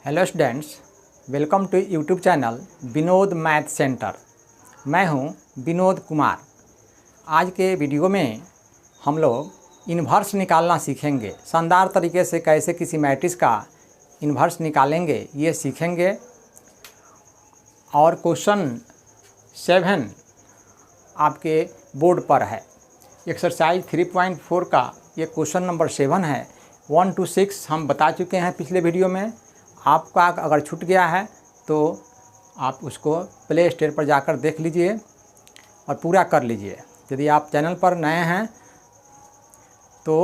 Hello students, welcome to YouTube channel Vinod math centre. मैं हूं विनोद कुमार। आज के वीडियो में हम लोग इन्वर्स निकालना सीखेंगे। शानदार तरीके से कैसे किसी मैट्रिक्स का इन्वर्स निकालेंगे ये सीखेंगे। और क्वेश्चन 7 आपके बोर्ड पर है। एक्सरसाइज 3.4 का ये क्वेश्चन नंबर 7 है। 1 to 6 हम बता चुके हैं पिछले वीडियो में। आपका अगर छूट गया है तो आप उसको प्ले स्टोर पर जाकर देख लीजिए और पूरा कर लीजिए। यदि आप चैनल पर नए हैं तो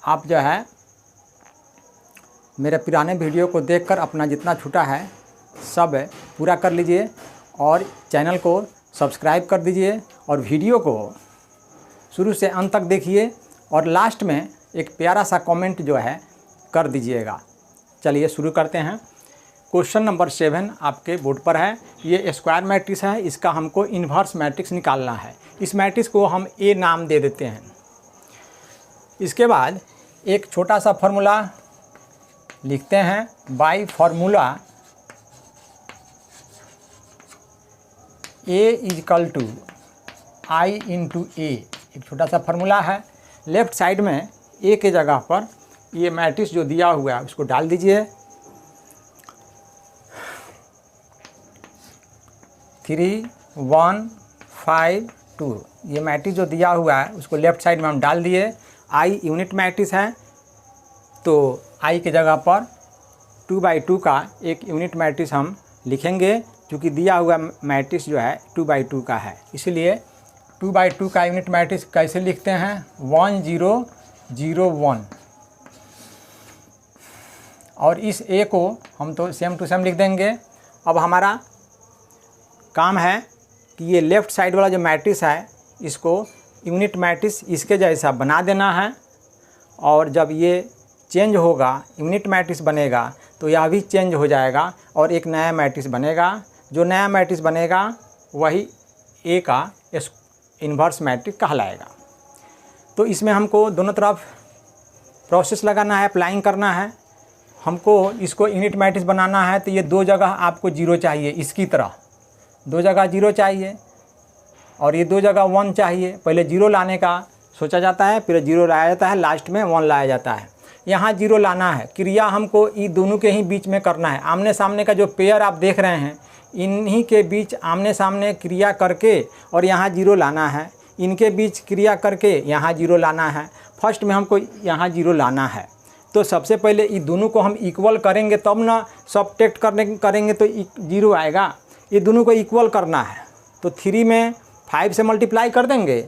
आप जो है मेरे पुराने वीडियो को देखकर अपना जितना छूटा है सब पूरा कर लीजिए और चैनल को सब्सक्राइब कर दीजिए और वीडियो को शुरू से अंत तक देखिए और लास्ट में एक प्यारा सा कमेंट जो है कर दीजिएगा। चलिए शुरू करते हैं। क्वेश्चन नंबर 7 आपके बोर्ड पर है। ये स्क्वायर मैट्रिक्स है, इसका हमको इन्वर्स मैट्रिक्स निकालना है। इस मैट्रिक्स को हम ए नाम दे देते हैं। इसके बाद एक छोटा सा फार्मूला लिखते हैं। By formula A equal to I into A, एक छोटा सा फार्मूला है। लेफ्ट साइड में ए के जगह पर ये मैट्रिक्स जो दिया हुआ है उसको डाल दीजिए। 3 1 5 2 ये मैट्रिक्स जो दिया हुआ है उसको लेफ्ट साइड में हम डाल दिए। आई यूनिट मैट्रिक्स है तो आई के जगह पर 2/2 का एक यूनिट मैट्रिक्स हम लिखेंगे। क्योंकि दिया हुआ मैट्रिक्स जो है 2/2 का है, इसलिए 2/2 का यूनिट मैट्रिक्स कैसे लिखते हैं? 1 0 0 1। और इस ए को हम तो सेम टू सेम लिख देंगे। अब हमारा काम है कि ये लेफ़्ट साइड वाला जो मैट्रिक्स है इसको यूनिट मैट्रिक्स इसके जैसा बना देना है। और जब ये चेंज होगा, यूनिट मैट्रिक्स बनेगा तो यह भी चेंज हो जाएगा और एक नया मैट्रिक्स बनेगा। जो नया मैट्रिक्स बनेगा वही ए का इन्वर्स मैट्रिक्स कहलाएगा। तो इसमें हमको दोनों तरफ प्रोसेस लगाना है, अप्लाइंग करना है। हमको इसको यूनिट मैट्रिक्स बनाना है तो ये दो जगह आपको 0 चाहिए। इसकी तरह दो जगह 0 चाहिए और ये दो जगह 1 चाहिए। पहले 0 लाने का सोचा जाता है, फिर 0 लाया जाता है, लास्ट में 1 लाया जाता है। यहाँ 0 लाना है। क्रिया हमको ये दोनों के ही बीच में करना है। आमने सामने का जो पेयर आप देख रहे हैं इन्हीं के बीच आमने सामने क्रिया करके और यहाँ 0 लाना है। इनके बीच क्रिया करके यहाँ 0 लाना है। फर्स्ट में हमको यहाँ 0 लाना है। तो सबसे पहले ये दोनों को हम इक्वल करेंगे तब ना सबट्रैक्ट करेंगे तो 0 आएगा। ये दोनों को इक्वल करना है तो 3 में 5 से मल्टीप्लाई कर देंगे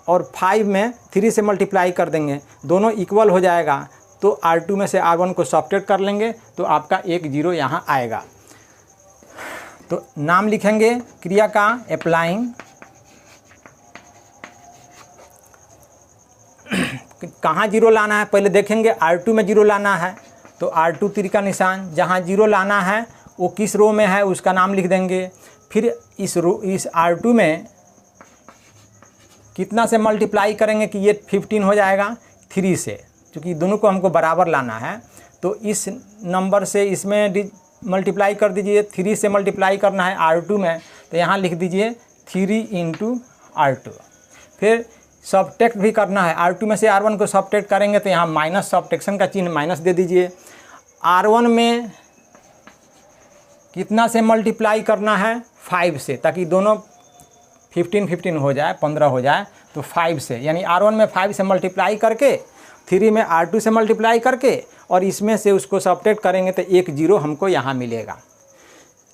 और 5 में 3 से मल्टीप्लाई कर देंगे, दोनों इक्वल हो जाएगा। तो R2 में से R1 को सबट्रैक्ट कर लेंगे तो आपका एक 0 यहाँ आएगा। तो नाम लिखेंगे क्रिया का अप्लाइंग। कहाँ 0 लाना है पहले देखेंगे। R2 में 0 लाना है तो R2 तीर का निशान, जहाँ 0 लाना है वो किस रो में है उसका नाम लिख देंगे। फिर इस R2 में कितना से मल्टीप्लाई करेंगे कि ये 15 हो जाएगा 3 से, क्योंकि दोनों को हमको बराबर लाना है। तो इस नंबर से इसमें मल्टीप्लाई कर दीजिए। 3 से मल्टीप्लाई करना है R2 में तो यहाँ लिख दीजिए 3 × R2। फिर सबट्रैक्ट भी करना है। R2 में से R1 को सबट्रैक्ट करेंगे तो यहाँ माइनस सबट्रैक्शन का चिन्ह माइनस दे दीजिए। R1 में कितना से मल्टीप्लाई करना है? 5 से, ताकि दोनों 15 हो जाए, 15 हो जाए। तो 5 से, यानी R1 में 5 से मल्टीप्लाई करके 3 में R2 से मल्टीप्लाई करके और इसमें से उसको सबट्रैक्ट करेंगे तो एक 0 हमको यहाँ मिलेगा।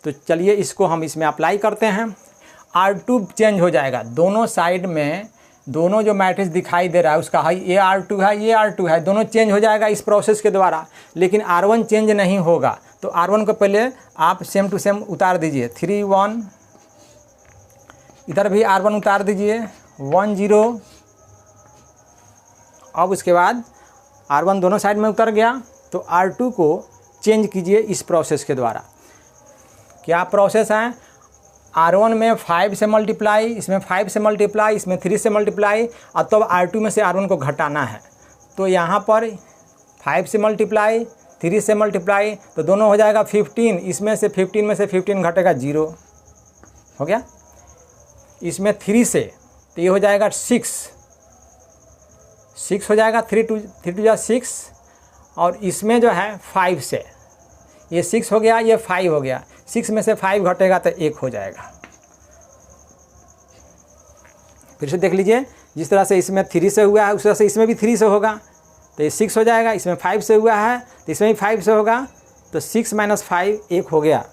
तो चलिए इसको हम इसमें अप्लाई करते हैं। R2 चेंज हो जाएगा। दोनों साइड में दोनों जो मैट्रिक्स दिखाई दे रहा है उसका है ये R2 है, ये R2 है, दोनों चेंज हो जाएगा इस प्रोसेस के द्वारा। लेकिन R1 चेंज नहीं होगा तो R1 को पहले आप सेम टू सेम उतार दीजिए। 3 1, इधर भी R1 उतार दीजिए 1 0। अब उसके बाद R1 दोनों साइड में उतर गया तो R2 को चेंज कीजिए इस प्रोसेस के द्वारा। क्या प्रोसेस है? R1 में 5 से मल्टीप्लाई, इसमें 5 से मल्टीप्लाई, इसमें 3 से मल्टीप्लाई और तब R2 में से R1 को घटाना है। तो यहाँ पर 5 से मल्टीप्लाई 3 से मल्टीप्लाई तो दोनों हो जाएगा 15, इसमें से 15 घटेगा 0 हो गया। इसमें 3 से तो ये हो जाएगा 6 हो जाएगा, 3 टू जा 6, और इसमें जो है 5 से ये 6 हो गया, ये 5 हो गया, 6 में से 5 घटेगा तो 1 हो जाएगा। फिर से देख लीजिए, जिस तरह से इसमें 3 से हुआ है उस तरह से इसमें भी 3 से होगा, तो ये 6 हो जाएगा। इसमें 5 से हुआ है तो इसमें भी 5 से होगा, तो 6 - 5 1 हो गया।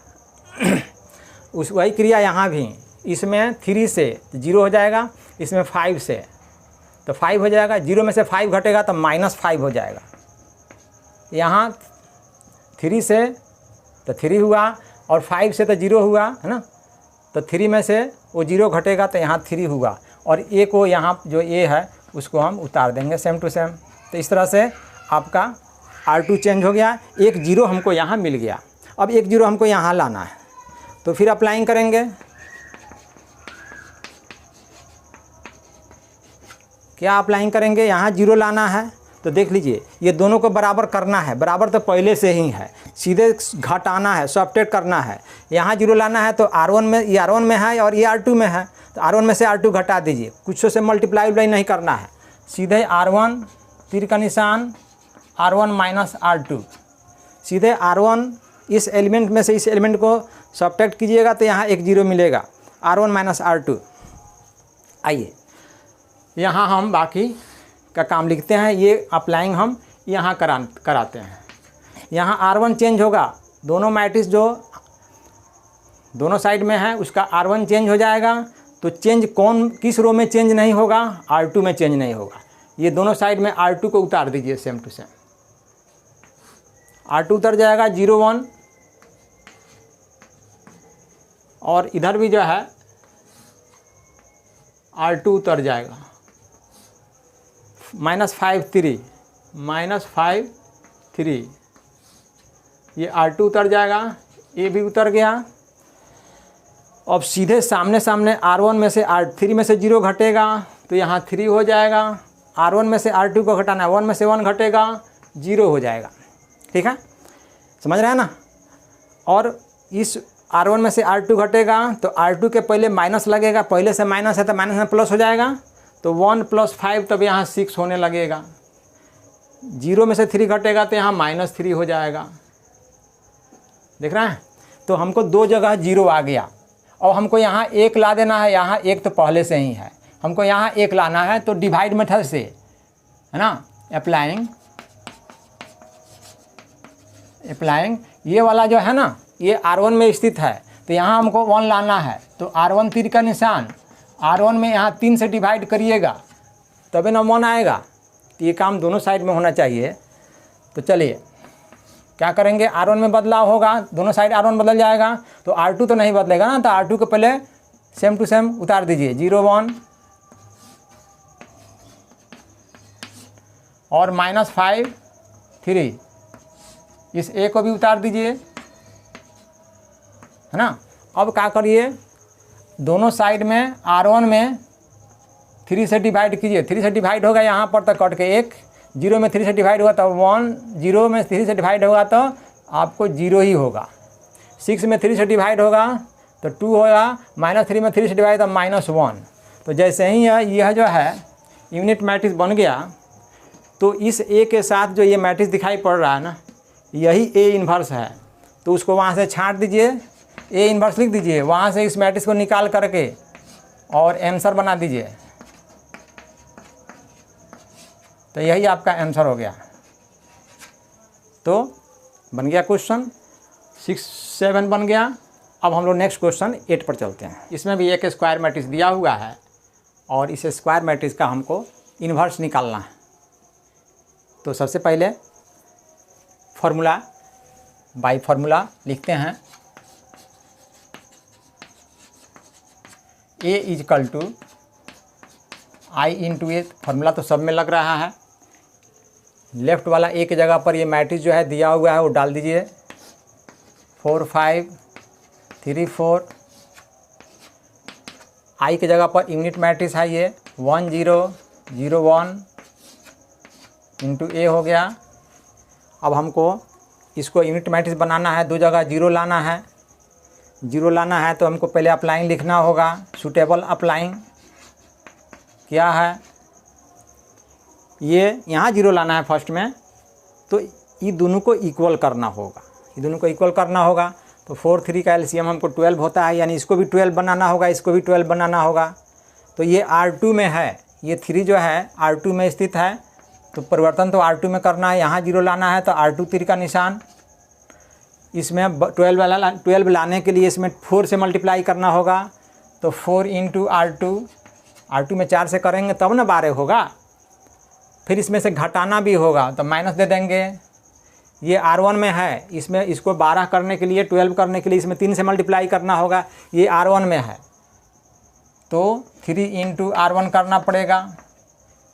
उस वही क्रिया यहाँ भी, इसमें 3 से 0 हो जाएगा, इसमें 5 से तो 5 हो जाएगा, 0 में से 5 घटेगा तो -5 हो जाएगा। यहाँ 3 से तो 3 हुआ और 5 से तो 0 हुआ है ना, तो 3 में से वो 0 घटेगा तो यहाँ 3 हुआ, और ए को यहाँ जो ए है उसको हम उतार देंगे सेम टू सेम। तो इस तरह से आपका R2 चेंज हो गया, एक 0 हमको यहाँ मिल गया। अब एक 0 हमको यहाँ लाना है, तो फिर अप्लाइंग करेंगे। क्या अप्लाइंग करेंगे, यहाँ 0 लाना है, तो देख लीजिए ये दोनों को बराबर करना है, बराबर तो पहले से ही है, सीधे घटाना है, सब्ट्रैक्ट करना है। यहाँ 0 लाना है तो R1 में, ये R1 में है और ये R2 में है, तो R1 में से R2 घटा दीजिए, कुछ से मल्टीप्लाई नहीं करना है, सीधे R1 तीर का निशान R1 - R2, सीधे R1 इस एलिमेंट में से इस एलिमेंट को सब्ट्रैक्ट कीजिएगा तो यहाँ एक 0 मिलेगा, R1 - R2। आइए यहाँ हम बाकी का काम लिखते हैं, ये अप्लाइंग हम यहाँ कराते हैं। यहाँ R1 चेंज होगा, दोनों मैट्रिक्स जो दोनों साइड में है उसका R1 चेंज हो जाएगा, तो चेंज किस रो में चेंज नहीं होगा, R2 में चेंज नहीं होगा। ये दोनों साइड में R2 को उतार दीजिए सेम टू सेम, R2 उतर जाएगा 0 1, और इधर भी जो है R2 उतर जाएगा, -5 3 ये R2 उतर जाएगा, ये भी उतर गया। अब सीधे सामने R1 में से R3 में से 0 घटेगा तो यहाँ 3 हो जाएगा, R1 में से R2 को घटाना है, 1 में से 1 घटेगा 0 हो जाएगा। ठीक है, समझ रहे हैं ना। और इस R1 में से R2 घटेगा तो R2 के पहले माइनस लगेगा, पहले से माइनस है तो माइनस में प्लस हो जाएगा, तो 1 + 5 तब यहाँ 6 होने लगेगा। 0 में से 3 घटेगा तो यहाँ -3 हो जाएगा। देख रहे हैं, तो हमको 2 जगह 0 आ गया, और हमको यहाँ 1 ला देना है, यहाँ 1 तो पहले से ही है, हमको यहाँ 1 लाना है, तो डिवाइड मेथड से है ना, अप्लाइंग ये वाला जो है ना, ये R1 में स्थित है, तो यहाँ हमको 1 लाना है, तो R1 तीर का निशान, R1 में यहाँ 3 से डिवाइड करिएगा तभी ना 1 आएगा। तो ये काम दोनों साइड में होना चाहिए। तो चलिए क्या करेंगे, R1 में बदलाव होगा, दोनों साइड R1 बदल जाएगा, तो R2 तो नहीं बदलेगा ना, तो R2 को पहले सेम टू सेम उतार दीजिए, 0 1 और -5 3, इस A को भी उतार दीजिए, है ना। अब क्या करिए, दोनों साइड में R1 में 3 से डिवाइड कीजिए, 3 से डिवाइड होगा यहाँ पर तो कट के 1, 0 में 3 से डिवाइड हुआ तो 1, 0 में 3 से डिवाइड होगा तो आपको 0 ही होगा, 6 में 3 से डिवाइड होगा तो 2 होगा, -3 में 3 से डिवाइड तो -1। तो जैसे ही यह जो है यूनिट मैट्रिक्स बन गया, तो इस A के साथ जो ये मैट्रिक्स दिखाई पड़ रहा है ना, यही A इन्वर्स है, तो उसको वहाँ से छांट दीजिए, A इन्वर्स लिख दीजिए, वहाँ से इस मैट्रिक्स को निकाल करके और आंसर बना दीजिए, तो यही आपका आंसर हो गया। तो बन गया क्वेश्चन 6 7 बन गया। अब हम लोग नेक्स्ट क्वेश्चन 8 पर चलते हैं। इसमें भी एक स्क्वायर मैट्रिक्स दिया हुआ है और इस स्क्वायर मैट्रिक्स का हमको इन्वर्स निकालना है। तो सबसे पहले फॉर्मूला बाई फार्मूला लिखते हैं, A = I × A, फार्मूला तो सब में लग रहा है। लेफ्ट वाला A की जगह पर ये मैट्रिक्स जो है दिया हुआ है वो डाल दीजिए, 4 5 3 4। I की जगह पर यूनिट मैट्रिक्स है ये 1 0 0 1 × A हो गया। अब हमको इसको यूनिट मैट्रिक्स बनाना है, दो जगह जीरो लाना है। जीरो लाना है तो हमको पहले अप्लाइंग लिखना होगा। सूटेबल अप्लाइंग क्या है, ये यहाँ जीरो लाना है फर्स्ट में, तो ये दोनों को इक्वल करना होगा, ये दोनों को इक्वल करना होगा। तो 4 3 का एलसीएम हमको 12 होता है, यानी इसको भी 12 बनाना होगा, इसको भी 12 बनाना होगा। तो ये R2 में है, ये 3 जो है R2 में स्थित है, तो परिवर्तन तो R2 में करना है। यहाँ जीरो लाना है तो R2 3 का निशान, इसमें 12 लाने के लिए इसमें 4 से मल्टीप्लाई करना होगा। तो 4 इंटू R2 में 4 से करेंगे तब ना 12 होगा। फिर इसमें से घटाना भी होगा तो माइनस दे देंगे। ये R1 में है, इसमें इसको 12 करने के लिए 12 करने के लिए इसमें 3 से मल्टीप्लाई करना होगा। ये R1 में है तो 3 इंटू R1 करना पड़ेगा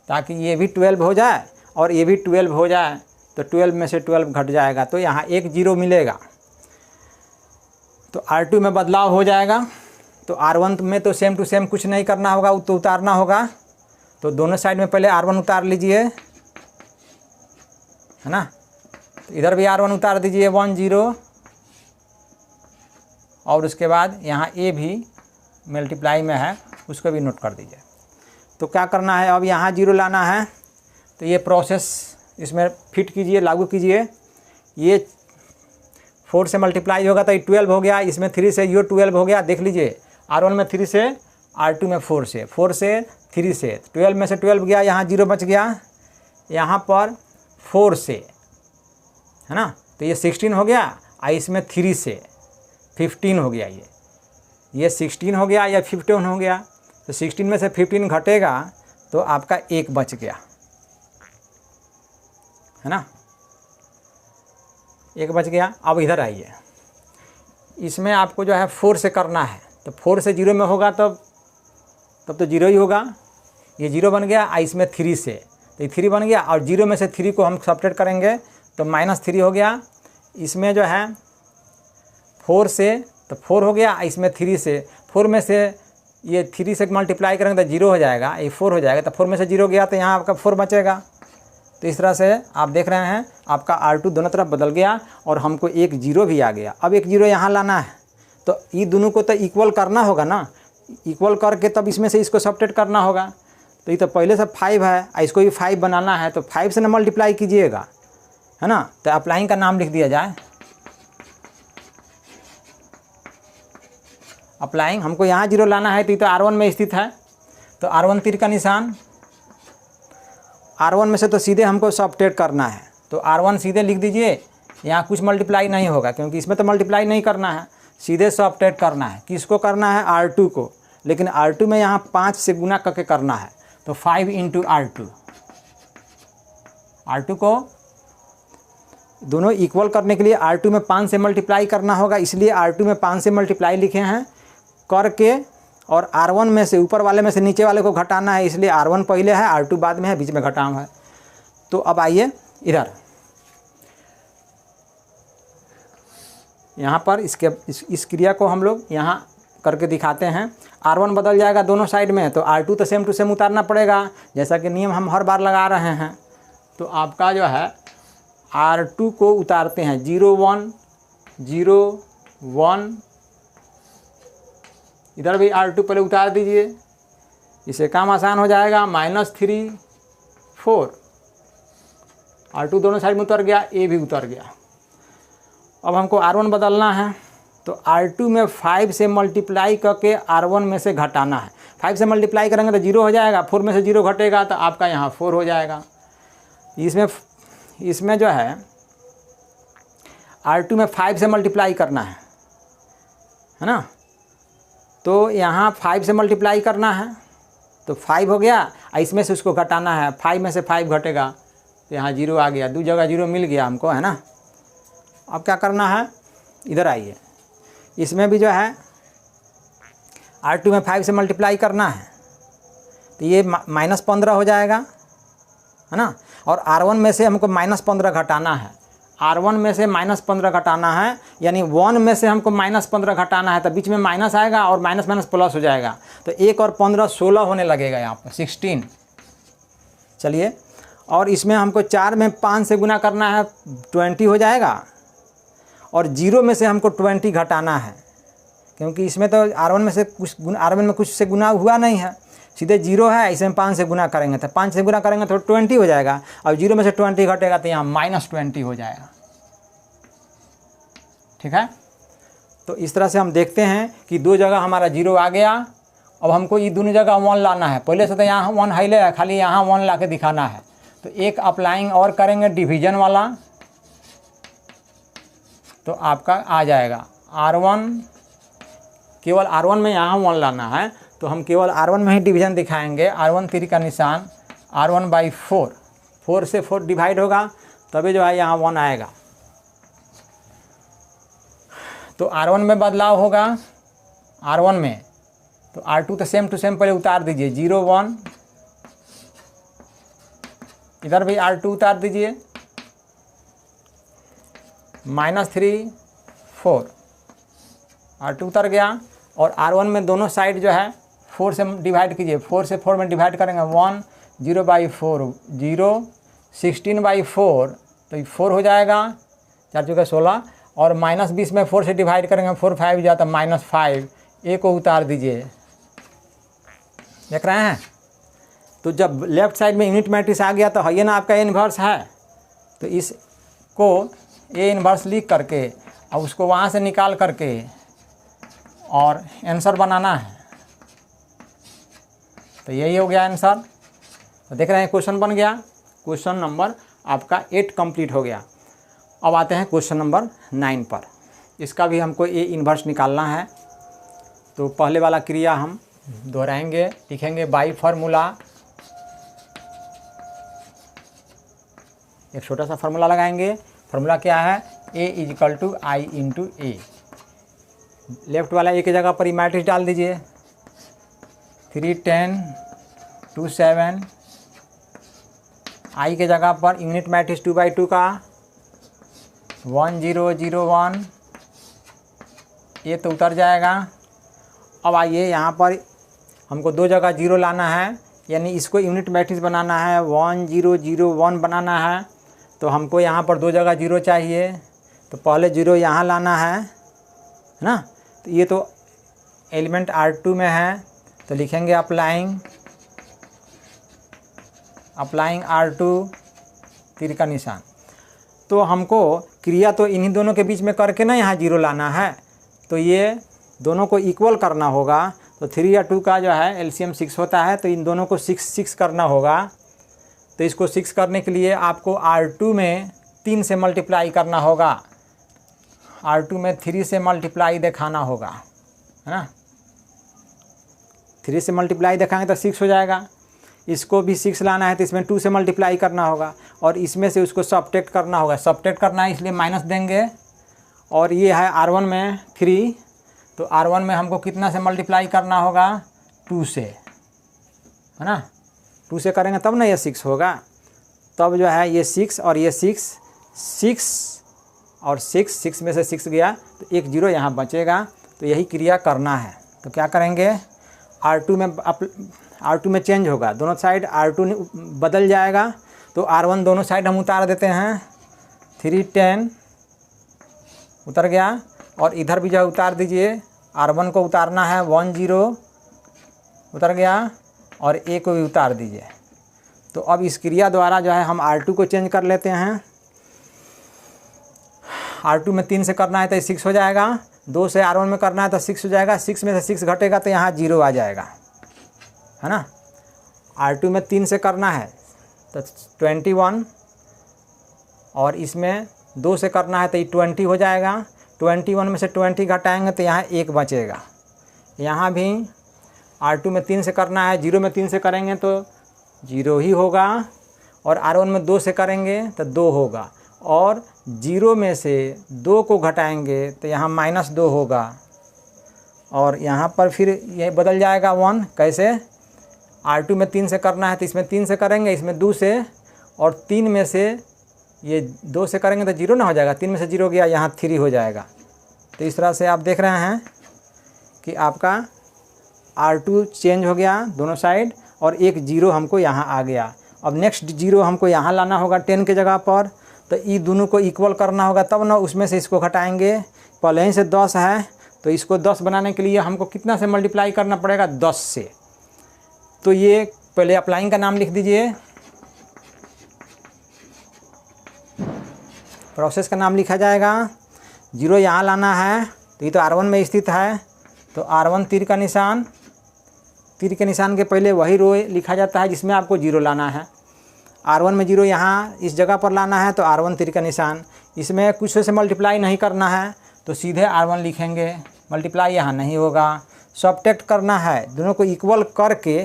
ताकि ये भी 12 हो जाए और ये भी 12 हो जाए। तो 12 में से 12 घट जाएगा तो यहाँ एक जीरो मिलेगा, तो R2 में बदलाव हो जाएगा। तो R1 में तो सेम टू सेम कुछ नहीं करना होगा, तो उतारना होगा। तो दोनों साइड में पहले R1 उतार लीजिए, है ना। तो इधर भी R1 उतार दीजिए 1 0, और उसके बाद यहाँ A भी मल्टीप्लाई में है, उसको भी नोट कर दीजिए। तो क्या करना है, अब यहाँ जीरो लाना है। तो ये प्रोसेस इसमें फिट कीजिए, लागू कीजिए। ये 4 से मल्टीप्लाई होगा तो ये 12 हो गया, इसमें 3 से ये 12 हो गया। देख लीजिए R1 में 3 से, R2 में 4 से, 3 से 12 में से 12 गया, यहाँ जीरो बच गया, यहाँ पर 4 से, है ना। तो ये 16 हो गया, इसमें 3 से 15 हो गया, ये 16 हो गया या 15 हो गया। तो 16 में से 15 घटेगा तो आपका 1 बच गया, है ना, 1 बच गया। अब इधर आइए, इसमें आपको जो है 4 से करना है। तो 4 से 0 में होगा तब तो 0 ही होगा। ये 0 बन गया, इसमें 3 से, तो ये 3 बन गया, और 0 में से 3 को हम सब्ट्रैक्ट करेंगे तो -3 हो गया। इसमें जो है 4 से, तो 4 हो गया, इसमें 3 से, 4 में से ये 3 से मल्टीप्लाई करेंगे तो 0 हो जाएगा, ये 4 हो जाएगा। तो 4 में से 0 गया तो यहाँ आपका 4 बचेगा। तो इस तरह से आप देख रहे हैं आपका R2 दोनों तरफ बदल गया और हमको एक 0 भी आ गया। अब एक 0 यहाँ लाना है, तो ये दोनों को तो इक्वल करना होगा ना, इक्वल करके तब इसमें से इसको सब्ट्रैक्ट करना होगा। तो ये तो पहले से 5 है, इसको भी 5 बनाना है, तो 5 से ना मल्टीप्लाई कीजिएगा, है ना। तो अप्लाइंग का नाम लिख दिया जाए, अप्लाइंग। हमको यहाँ 0 लाना है, तो R1 में स्थित है, तो R1 तीर का निशान, R1 में से तो सीधे हमको सब्ट्रैक्ट करना है। तो R1 सीधे लिख दीजिए, यहाँ कुछ मल्टीप्लाई नहीं होगा क्योंकि इसमें तो मल्टीप्लाई नहीं करना है, सीधे सब्ट्रैक्ट करना है। किसको करना है, R2 को, लेकिन R2 में यहाँ 5 से गुना करके करना है। तो 5 इंटू R2 को दोनों इक्वल करने के लिए R2 में 5 से मल्टीप्लाई करना होगा, इसलिए R2 में 5 से मल्टीप्लाई लिखे हैं करके, और R1 में से ऊपर वाले में से नीचे वाले को घटाना है, इसलिए R1 पहले है, R2 बाद में है, बीच में घटाना है। तो अब आइए इधर, यहाँ पर इस क्रिया को हम लोग यहाँ करके दिखाते हैं। R1 बदल जाएगा दोनों साइड में, तो R2 तो सेम टू सेम उतारना पड़ेगा, जैसा कि नियम हम हर बार लगा रहे हैं। तो आपका जो है R2 को उतारते हैं 0 1 0 1, इधर भी R2 पहले उतार दीजिए, इससे काम आसान हो जाएगा। -3 4, R2 दोनों साइड में उतर गया, A भी उतर गया। अब हमको R1 बदलना है, तो R2 में 5 से मल्टीप्लाई करके R1 में से घटाना है। 5 से मल्टीप्लाई करेंगे तो 0 हो जाएगा, 4 में से 0 घटेगा तो आपका यहाँ 4 हो जाएगा। इसमें जो है R2 में 5 से मल्टीप्लाई करना है ना। तो यहाँ 5 से मल्टीप्लाई करना है, तो 5 हो गया, इसमें से उसको घटाना है, 5 में से 5 घटेगा तो यहाँ 0 आ गया, 2 जगह 0 मिल गया हमको, है ना। अब क्या करना है, इधर आइए, इसमें भी जो है R2 में 5 से मल्टीप्लाई करना है, तो ये -15 हो जाएगा, है ना। और R1 में से हमको -15 घटाना है, R1 में से -15 घटाना है, यानी 1 में से हमको -15 घटाना है, तो बीच में माइनस आएगा और माइनस माइनस प्लस हो जाएगा, तो 1 और 15 16 होने लगेगा, यहाँ पर 16। चलिए, और इसमें हमको 4 में 5 से गुना करना है, 20 हो जाएगा, और 0 में से हमको 20 घटाना है, क्योंकि इसमें तो R1 में से कुछ R1 में कुछ से गुना हुआ नहीं है, सीधे 0 है, इसमें 5 से गुना करेंगे तो 5 से गुना करेंगे तो 20 हो जाएगा, और 0 में से 20 घटेगा तो यहाँ -20 हो जाएगा। ठीक है, तो इस तरह से हम देखते हैं कि दो जगह हमारा 0 आ गया। अब हमको ये दोनों जगह 1 लाना है, पहले से तो यहाँ 1 हाईले है, खाली यहाँ 1 ला के दिखाना है। तो एक अप्लाइंग और करेंगे डिवीजन वाला, तो आपका आ जाएगा R1, केवल R1 में यहाँ 1 लाना है, तो हम केवल R1 में ही डिवीजन दिखाएंगे। R1 3 का निशान R1/4, 4 से 4 डिवाइड होगा तभी जो है यहाँ 1 आएगा। तो R1 में बदलाव होगा, R1 में तो R2 तो सेम टू सेम पहले उतार दीजिए, 0 1, इधर भी R2 उतार दीजिए, -3 4, R2 उतर गया। और R1 में दोनों साइड जो है 4 से डिवाइड कीजिए, 4 से 4 में डिवाइड करेंगे 1, 0/4 0, 16/4 तो ये 4 हो जाएगा, 4 चौके 16, और -20 में 4 से डिवाइड करेंगे 4 5 जाता -5, ए को उतार दीजिए। देख रहे हैं, तो जब लेफ्ट साइड में यूनिट मैट्रिक्स आ गया तो ये ना आपका ए इन्वर्स है, तो इसको ए इन्वर्स लिख करके और उसको वहाँ से निकाल करके और आंसर बनाना है। तो यही हो गया आंसर। तो देख रहे हैं क्वेश्चन बन गया, क्वेश्चन नंबर आपका 8 कंप्लीट हो गया। अब आते हैं क्वेश्चन नंबर 9 पर। इसका भी हमको ए इन्वर्स निकालना है। तो पहले वाला क्रिया हम दोहराएंगे, लिखेंगे बाई फार्मूला, एक छोटा सा फार्मूला लगाएंगे। फार्मूला क्या है, A = I × A। लेफ्ट वाला ए की जगह पर ही मैट्रिक्स डाल दीजिए, 3 10 2 7, आई के जगह पर यूनिट मैट्रिक्स 2/2 का 1 0 0 1, ये तो उतर जाएगा। अब आइए यहाँ पर हमको दो जगह 0 लाना है, यानी इसको यूनिट मैट्रिक्स बनाना है, 1 0 0 1 बनाना है। तो हमको यहाँ पर दो जगह 0 चाहिए, तो पहले 0 यहाँ लाना है ना। तो ये तो एलिमेंट R2 में है, तो लिखेंगे अप्लाइंग R2 तीर का निशान। तो हमको क्रिया तो इन्हीं दोनों के बीच में करके ना यहाँ 0 लाना है, तो ये दोनों को इक्वल करना होगा। तो 3 या 2 का जो है एलसीएम 6 होता है, तो इन दोनों को 6 करना होगा। तो इसको 6 करने के लिए आपको R2 में 3 से मल्टीप्लाई करना होगा, R2 में 3 से मल्टीप्लाई दिखाना होगा, है ना। 3 से मल्टीप्लाई दिखाएंगे तो 6 हो जाएगा। इसको भी 6 लाना है तो इसमें 2 से मल्टीप्लाई करना होगा, और इसमें से उसको सब्ट्रैक्ट करना होगा। सब्ट्रैक्ट करना है इसलिए माइनस देंगे, और ये है R1 में 3, तो R1 में हमको कितना से मल्टीप्लाई करना होगा, 2 से, है ना। 2 से करेंगे तब ना ये 6 होगा, तब जो है ये 6 और ये 6 और 6 में से 6 गया तो 1 0 यहाँ बचेगा। तो यही क्रिया करना है। तो क्या करेंगे, R2 में चेंज होगा, दोनों साइड R2 बदल जाएगा। तो R1 दोनों साइड हम उतार देते हैं, 3 10 उतर गया, और इधर भी जो उतार दीजिए, R1 को उतारना है 1 0 उतर गया, और A को भी उतार दीजिए। तो अब इस क्रिया द्वारा जो है हम R2 को चेंज कर लेते हैं। R2 में 3 से करना है तो 6 हो जाएगा, 2 से R1 में करना है तो 6 हो जाएगा, 6 में से 6 घटेगा तो यहाँ 0 आ जाएगा, है ना। R2 में 3 से करना है तो 21, और इसमें 2 से करना है तो ये 20 हो जाएगा। 21 में से 20 घटाएंगे तो यहाँ 1 बचेगा। यहाँ भी R2 में 3 से करना है, 0 में 3 से करेंगे तो 0 ही होगा, और R1 में 2 से करेंगे तो 2 होगा, और 0 में से 2 को घटाएंगे तो यहाँ -2 होगा, और यहाँ पर फिर ये बदल जाएगा 1। कैसे, R2 में 3 से करना है तो इसमें 3 से करेंगे, इसमें 2 से, और 3 में से ये 2 से करेंगे तो 0 ना हो जाएगा, 3 में से 0 गया, यहाँ 3 हो जाएगा। तो इस तरह से आप देख रहे हैं कि आपका R2 चेंज हो गया दोनों साइड, और एक 0 हमको यहाँ आ गया। अब नेक्स्ट 0 हमको यहाँ लाना होगा 10 के जगह पर। तो ये दोनों को इक्वल करना होगा, तब ना उसमें से इसको घटाएंगे। पहले ही से 10 है तो इसको 10 बनाने के लिए हमको कितना से मल्टीप्लाई करना पड़ेगा, 10 से। तो ये पहले अप्लाइंग का नाम लिख दीजिए, प्रोसेस का नाम लिखा जाएगा। 0 यहाँ लाना है, तो ये तो R1 में स्थित है, तो R1 तीर का निशान, तीर के निशान के पहले वही रो लिखा जाता है जिसमें आपको 0 लाना है। R1 में 0 यहाँ इस जगह पर लाना है, तो R1 तीर का निशान। इसमें कुछ से मल्टीप्लाई नहीं करना है, तो सीधे R1 लिखेंगे, मल्टीप्लाई यहाँ नहीं होगा। सबट्रैक्ट करना है, दोनों को इक्वल करके,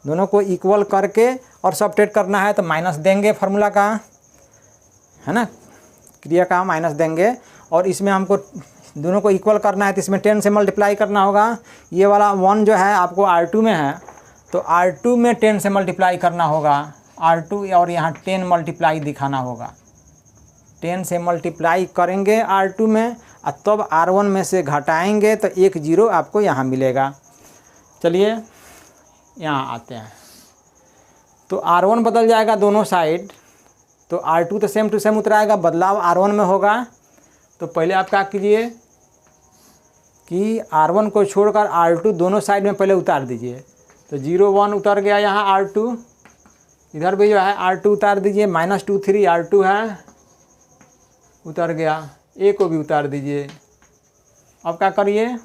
दोनों को इक्वल करके और सबट्रैक्ट करना है, तो माइनस देंगे फार्मूला का, है ना, क्रिया का माइनस देंगे। और इसमें हमको दोनों को इक्वल करना है, तो इसमें 10 से मल्टीप्लाई करना होगा। ये वाला 1 जो है आपको R2 में है, तो R2 में 10 से मल्टीप्लाई करना होगा, R2, और यहाँ 10 मल्टीप्लाई दिखाना होगा। 10 से मल्टीप्लाई करेंगे R2 में, और तब R1 में से घटाएंगे, तो 1 0 आपको यहाँ मिलेगा। चलिए यहाँ आते हैं, तो R1 बदल जाएगा दोनों साइड, तो R2 तो सेम टू सेम उतराएगा, बदलाव R1 में होगा। तो पहले आप क्या कीजिए कि R1 को छोड़कर R2 दोनों साइड में पहले उतार दीजिए। तो 0 1 उतर गया यहाँ R2, इधर भी जो है R2 उतार दीजिए, -2 3 R2 है, उतर गया। A को भी उतार दीजिए। अब क्या करिए,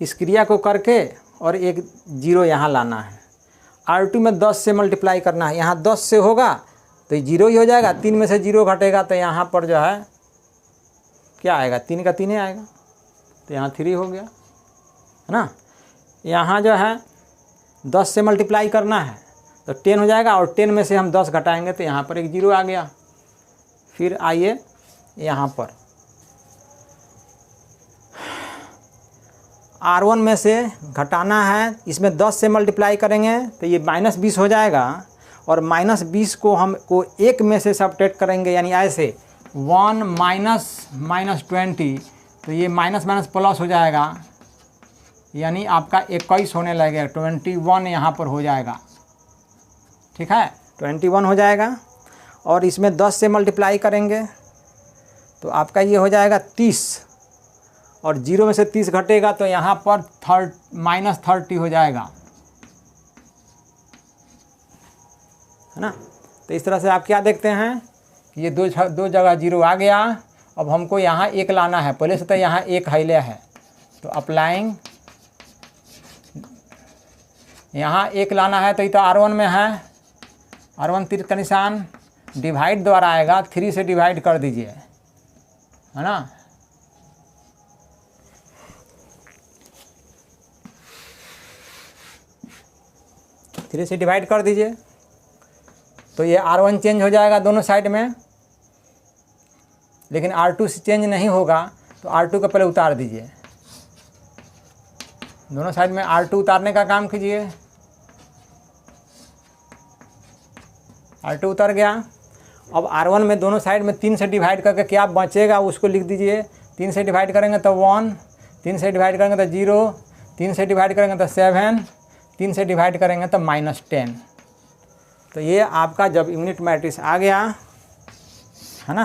इस क्रिया को करके और एक 0 यहाँ लाना है। R2 में 10 से मल्टीप्लाई करना है, यहाँ 10 से होगा तो 0 ही हो जाएगा, 3 में से 0 घटेगा, तो यहाँ पर जो है क्या आएगा, 3 का 3 ही आएगा, तो यहाँ 3 हो गया, है ना। यहाँ जो है 10 से मल्टीप्लाई करना है, तो 10 हो जाएगा, और 10 में से हम 10 घटाएंगे, तो यहाँ पर एक 0 आ गया। फिर आइए यहाँ पर R1 में से घटाना है, इसमें 10 से मल्टीप्लाई करेंगे तो ये -20 हो जाएगा, और -20 को हमको 1 में से सबट्रैक्ट करेंगे, यानी ऐसे 1 -20, तो ये माइनस माइनस प्लस हो जाएगा, यानी आपका 21 होने लगेगा, 21 यहाँ पर हो जाएगा, ठीक है, 21 हो जाएगा। और इसमें 10 से मल्टीप्लाई करेंगे तो आपका ये हो जाएगा 30, और 0 में से 30 घटेगा तो यहाँ पर -30 हो जाएगा, है ना। तो इस तरह से आप क्या देखते हैं कि ये दो जगह 0 आ गया। अब हमको यहाँ 1 लाना है, पहले से तो यहाँ 1 हाइले है, तो अप्लाइंग यहाँ 1 लाना है, तो ये तो R1 में है, R1 तीर का निशान, डिवाइड द्वारा आएगा, 3 से डिवाइड कर दीजिए, है ना। थ्री से डिवाइड कर दीजिए, तो ये R1 चेंज हो जाएगा दोनों साइड में, लेकिन R2 से चेंज नहीं होगा, तो R2 को पहले उतार दीजिए, दोनों साइड में R2 उतारने का काम कीजिए। R2 उतर गया। अब R1 में दोनों साइड में 3 से डिवाइड करके क्या बचेगा उसको लिख दीजिए। 3 से डिवाइड करेंगे तो 1, 3 से डिवाइड करेंगे तो 0, 3 से डिवाइड करेंगे तो 7, 3 से डिवाइड करेंगे तो -10। तो ये आपका जब यूनिट मैट्रिक्स आ गया, है ना,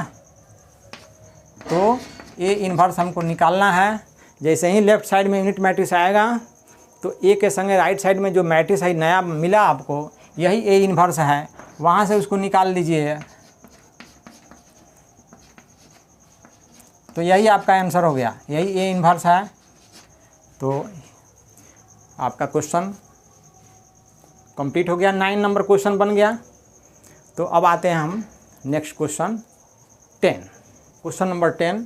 तो ए इन्वर्स हमको निकालना है। जैसे ही लेफ्ट साइड में यूनिट मैट्रिक्स आएगा तो ए के संगे राइट साइड में जो मैट्रिक्स है नया मिला आपको, यही ए इन्वर्स है, वहाँ से उसको निकाल लीजिए। तो यही आपका आंसर हो गया, यही ए इन्वर्स है। तो आपका क्वेश्चन कंप्लीट हो गया, 9 नंबर क्वेश्चन बन गया। तो अब आते हैं हम next question 10। Question number 10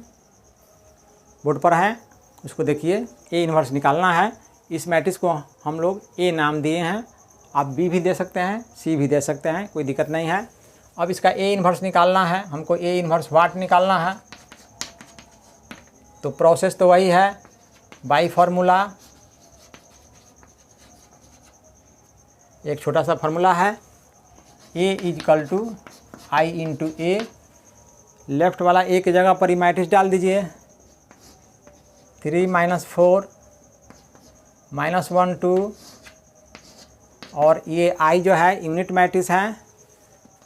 board पर है, उसको देखिए। ए इन्वर्स निकालना है। इस मैट्रिक्स को हम लोग ए नाम दिए हैं, आप बी भी दे सकते हैं, सी भी दे सकते हैं, कोई दिक्कत नहीं है। अब इसका ए इन्वर्स निकालना है हमको, ए इन्वर्स वाट निकालना है। तो प्रोसेस तो वही है, बाई फार्मूला, एक छोटा सा फार्मूला है, A equal to I into A. Left वाला ए की जगह पर ही मैट्रिक्स डाल दीजिए, 3 - 4 -1 2 और ये आई जो है यूनिट मैट्रिक्स है,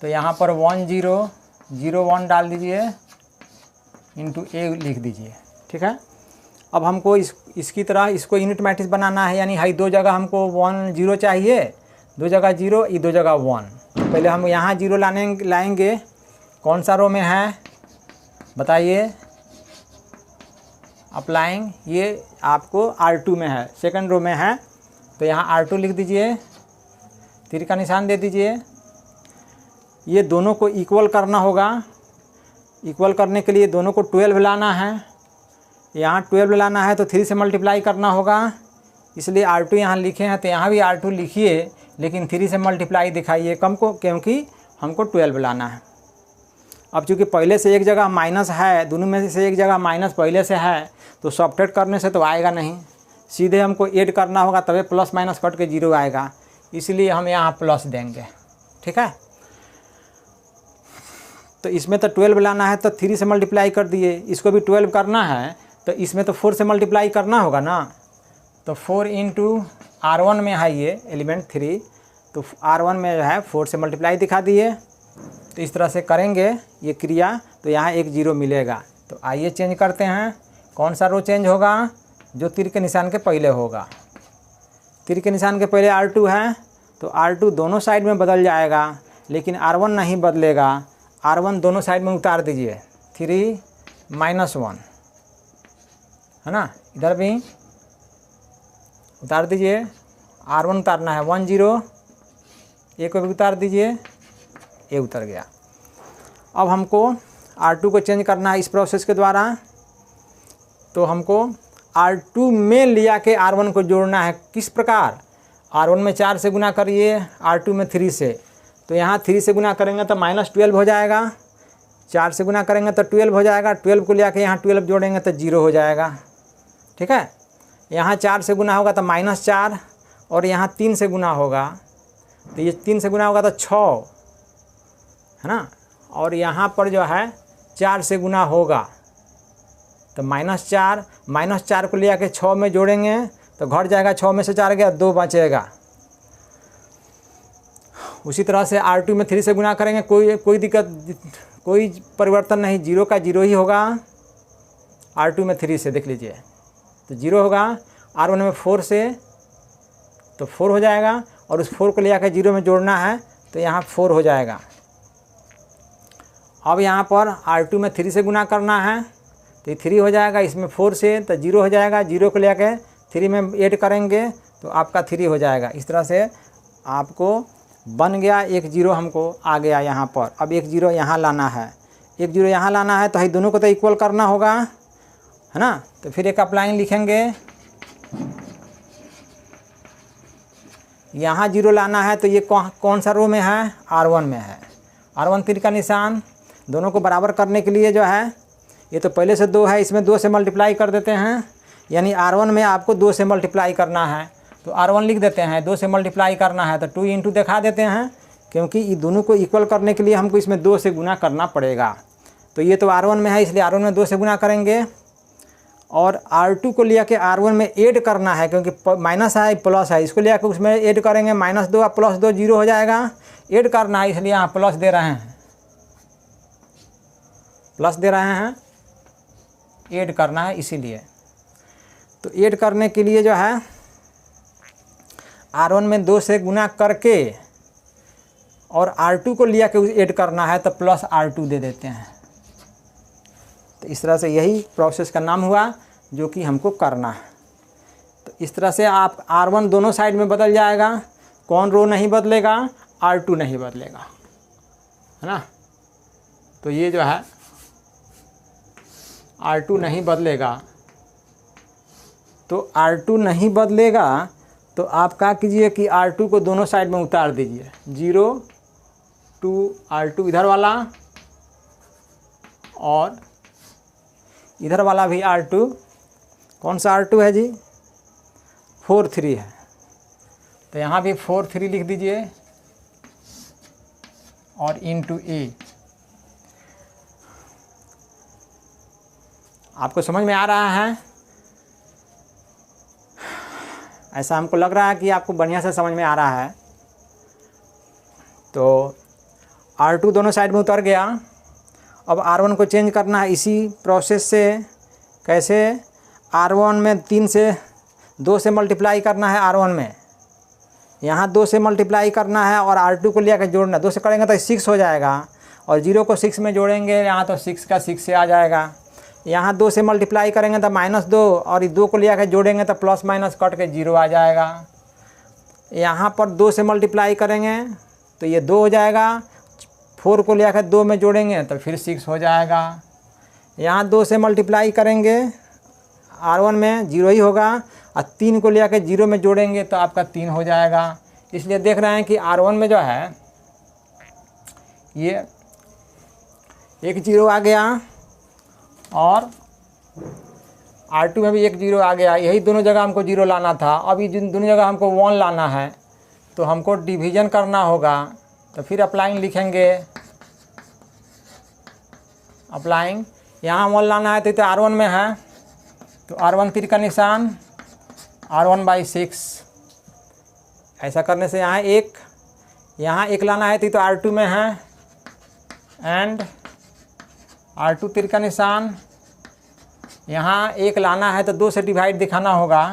तो यहाँ पर 1 0 0 1 डाल दीजिए इंटू ए लिख दीजिए। ठीक है, अब हमको इसकी तरह इसको यूनिट मैट्रिक्स बनाना है, यानी हाई 2 जगह हमको 1 0 चाहिए, 2 जगह 0, ये 2 जगह 1। तो पहले हम यहाँ 0 लाएंगे। कौन सा रो में है बताइए? अप्लाइंग, ये आपको R2 में है, सेकंड रो में है, तो यहाँ R2 लिख दीजिए, तीर का निशान दे दीजिए। ये दोनों को इक्वल करना होगा। इक्वल करने के लिए दोनों को 12 लाना है। यहाँ 12 लाना है तो 3 से मल्टीप्लाई करना होगा, इसलिए R2 यहाँ लिखे हैं, तो यहाँ भी R2 लिखिए, लेकिन 3 से मल्टीप्लाई दिखाइए कम को, क्योंकि हमको 12 लाना है। अब चूँकि पहले से एक जगह माइनस है, दोनों में से एक जगह माइनस पहले से है, तो सब्ट्रैक्ट करने से तो आएगा नहीं, सीधे हमको ऐड करना होगा, तभी प्लस माइनस कट के 0 आएगा, इसलिए हम यहाँ प्लस देंगे। ठीक है, तो इसमें तो 12 लाना है, तो 3 से मल्टीप्लाई कर दिए। इसको भी 12 करना है, तो इसमें तो 4 से मल्टीप्लाई करना होगा ना, तो 4 इंटू R1 में है ये एलिमेंट 3, तो R1 में जो है 4 से मल्टीप्लाई दिखा दिए। तो इस तरह से करेंगे ये क्रिया, तो यहाँ 1 0 मिलेगा। तो आइए चेंज करते हैं। कौन सा रो चेंज होगा? जो तीर के निशान के पहले होगा। तीर के निशान के पहले R2 है, तो R2 दोनों साइड में बदल जाएगा, लेकिन R1 नहीं बदलेगा। R1 दोनों साइड में उतार दीजिए, 3 -1 है ना, इधर भी उतार दीजिए। R1 उतारना है 1 0, ए को भी उतार दीजिए, ए उतर गया। अब हमको R2 को चेंज करना है इस प्रोसेस के द्वारा, तो हमको R2 में लिया के R1 को जोड़ना है। किस प्रकार? R1 में 4 से गुना करिए, R2 में 3 से, तो यहाँ 3 से गुना करेंगे तो -12 हो जाएगा, 4 से गुना करेंगे तो 12 हो जाएगा, 12 को लिया के यहाँ 12 जोड़ेंगे तो 0 हो जाएगा। ठीक है, यहाँ 4 से गुना होगा तो -4, और यहाँ 3 से गुना होगा, तो ये 3 से गुना होगा तो 6 है ना, और यहाँ पर जो है 4 से गुना होगा तो -4 को लिया के 6 में जोड़ेंगे तो घट जाएगा, 6 में से 4 गया, 2 बचेगा। उसी तरह से R2 में 3 से गुना करेंगे, कोई दिक्कत, कोई परिवर्तन नहीं, 0 का 0 ही होगा। R2 में 3 से देख लीजिए तो 0 होगा, R1 में 4 से तो 4 हो जाएगा, और उस 4 को लिया के 0 में जोड़ना है तो यहाँ 4 हो जाएगा। अब यहाँ पर R2 में 3 से गुना करना है तो ये 3 हो जाएगा, इसमें 4 से तो 0 हो जाएगा, 0 को लिया के 3 में ऐड करेंगे तो आपका 3 हो जाएगा। इस तरह से आपको बन गया 1 0 हमको आ गया यहाँ पर। अब 1 0 यहाँ लाना है, 1 0 यहाँ लाना है, तो ये दोनों को तो इक्वल करना होगा, है ना। तो फिर एक अप्लाइंग लिखेंगे, यहाँ 0 लाना है, तो ये कौन सा रो में है? R1 में है। R1 तीर का निशान, दोनों को बराबर करने के लिए जो है, ये तो पहले से 2 है, इसमें 2 से मल्टीप्लाई कर देते हैं, यानी R1 में आपको 2 से मल्टीप्लाई करना है, तो R1 लिख देते हैं, 2 से मल्टीप्लाई करना है तो 2 इंटू दिखा देते हैं, क्योंकि ये दोनों को इक्वल करने के लिए हमको इसमें 2 से गुना करना पड़ेगा। तो ये तो R1 में है, इसलिए R1 में 2 से गुना करेंगे, और R2 को लिया के R1 में ऐड करना है, क्योंकि माइनस है प्लस है, इसको लिया के उसमें ऐड करेंगे, -2 + 2 0 हो जाएगा। ऐड करना है, इसलिए यहाँ प्लस दे रहे हैं, प्लस दे रहे हैं, ऐड करना है इसीलिए। तो ऐड करने के लिए जो है R1 में 2 से गुना करके और R2 को लिया के ऐड करना है, तो +R2 दे देते हैं। तो इस तरह से यही प्रोसेस का नाम हुआ जो कि हमको करना है। तो इस तरह से आप R1 दोनों साइड में बदल जाएगा, कौन रो नहीं बदलेगा? R2 नहीं बदलेगा, है ना। तो ये जो है R2 नहीं बदलेगा, तो R2 नहीं बदलेगा, तो आप क्या कीजिए कि R2 को दोनों साइड में उतार दीजिए, 0 2 R2 इधर वाला, और इधर वाला भी R2। कौन सा R2 है जी? 4 3 है, तो यहाँ भी 4 3 लिख दीजिए, और इंटू ए। आपको समझ में आ रहा है? ऐसा हमको लग रहा है कि आपको बढ़िया से समझ में आ रहा है। तो R2 दोनों साइड में उतर गया। अब R1 को चेंज करना है इसी प्रोसेस से। कैसे? R1 में 3 से 2 से मल्टीप्लाई करना है R1 में, यहाँ 2 से मल्टीप्लाई करना है और R2 को ले आकर जोड़ना। 2 से करेंगे तो 6 हो जाएगा और 0 को 6 में जोड़ेंगे यहाँ तो 6 का 6 से आ जाएगा। यहाँ 2 से मल्टीप्लाई करेंगे तो -2 और 2 को ले आकर जोड़ेंगे तो प्लस माइनस कट के 0 आ जाएगा। यहाँ पर 2 से मल्टीप्लाई करेंगे तो ये 2 हो जाएगा। 4 को ले आकर 2 में जोड़ेंगे तो फिर 6 हो जाएगा। यहाँ 2 से मल्टीप्लाई करेंगे R1 में 0 ही होगा और 3 को ले आकर 0 में जोड़ेंगे तो आपका 3 हो जाएगा। इसलिए देख रहे हैं कि R1 में जो है ये 1 0 आ गया और R2 में भी 1 0 आ गया। यही दोनों जगह हमको 0 लाना था। अब ये दोनों जगह हमको 1 लाना है तो हमको डिवीज़न करना होगा। तो फिर अप्लाइंग लिखेंगे। अप्लाइंग यहाँ 1 लाना है तो R1 में है तो R1 तीर का निशान R1/6। ऐसा करने से यहाँ 1 लाना है तो R2 में है एंड R2 तीर का निशान यहाँ 1 लाना है तो 2 से डिवाइड दिखाना होगा।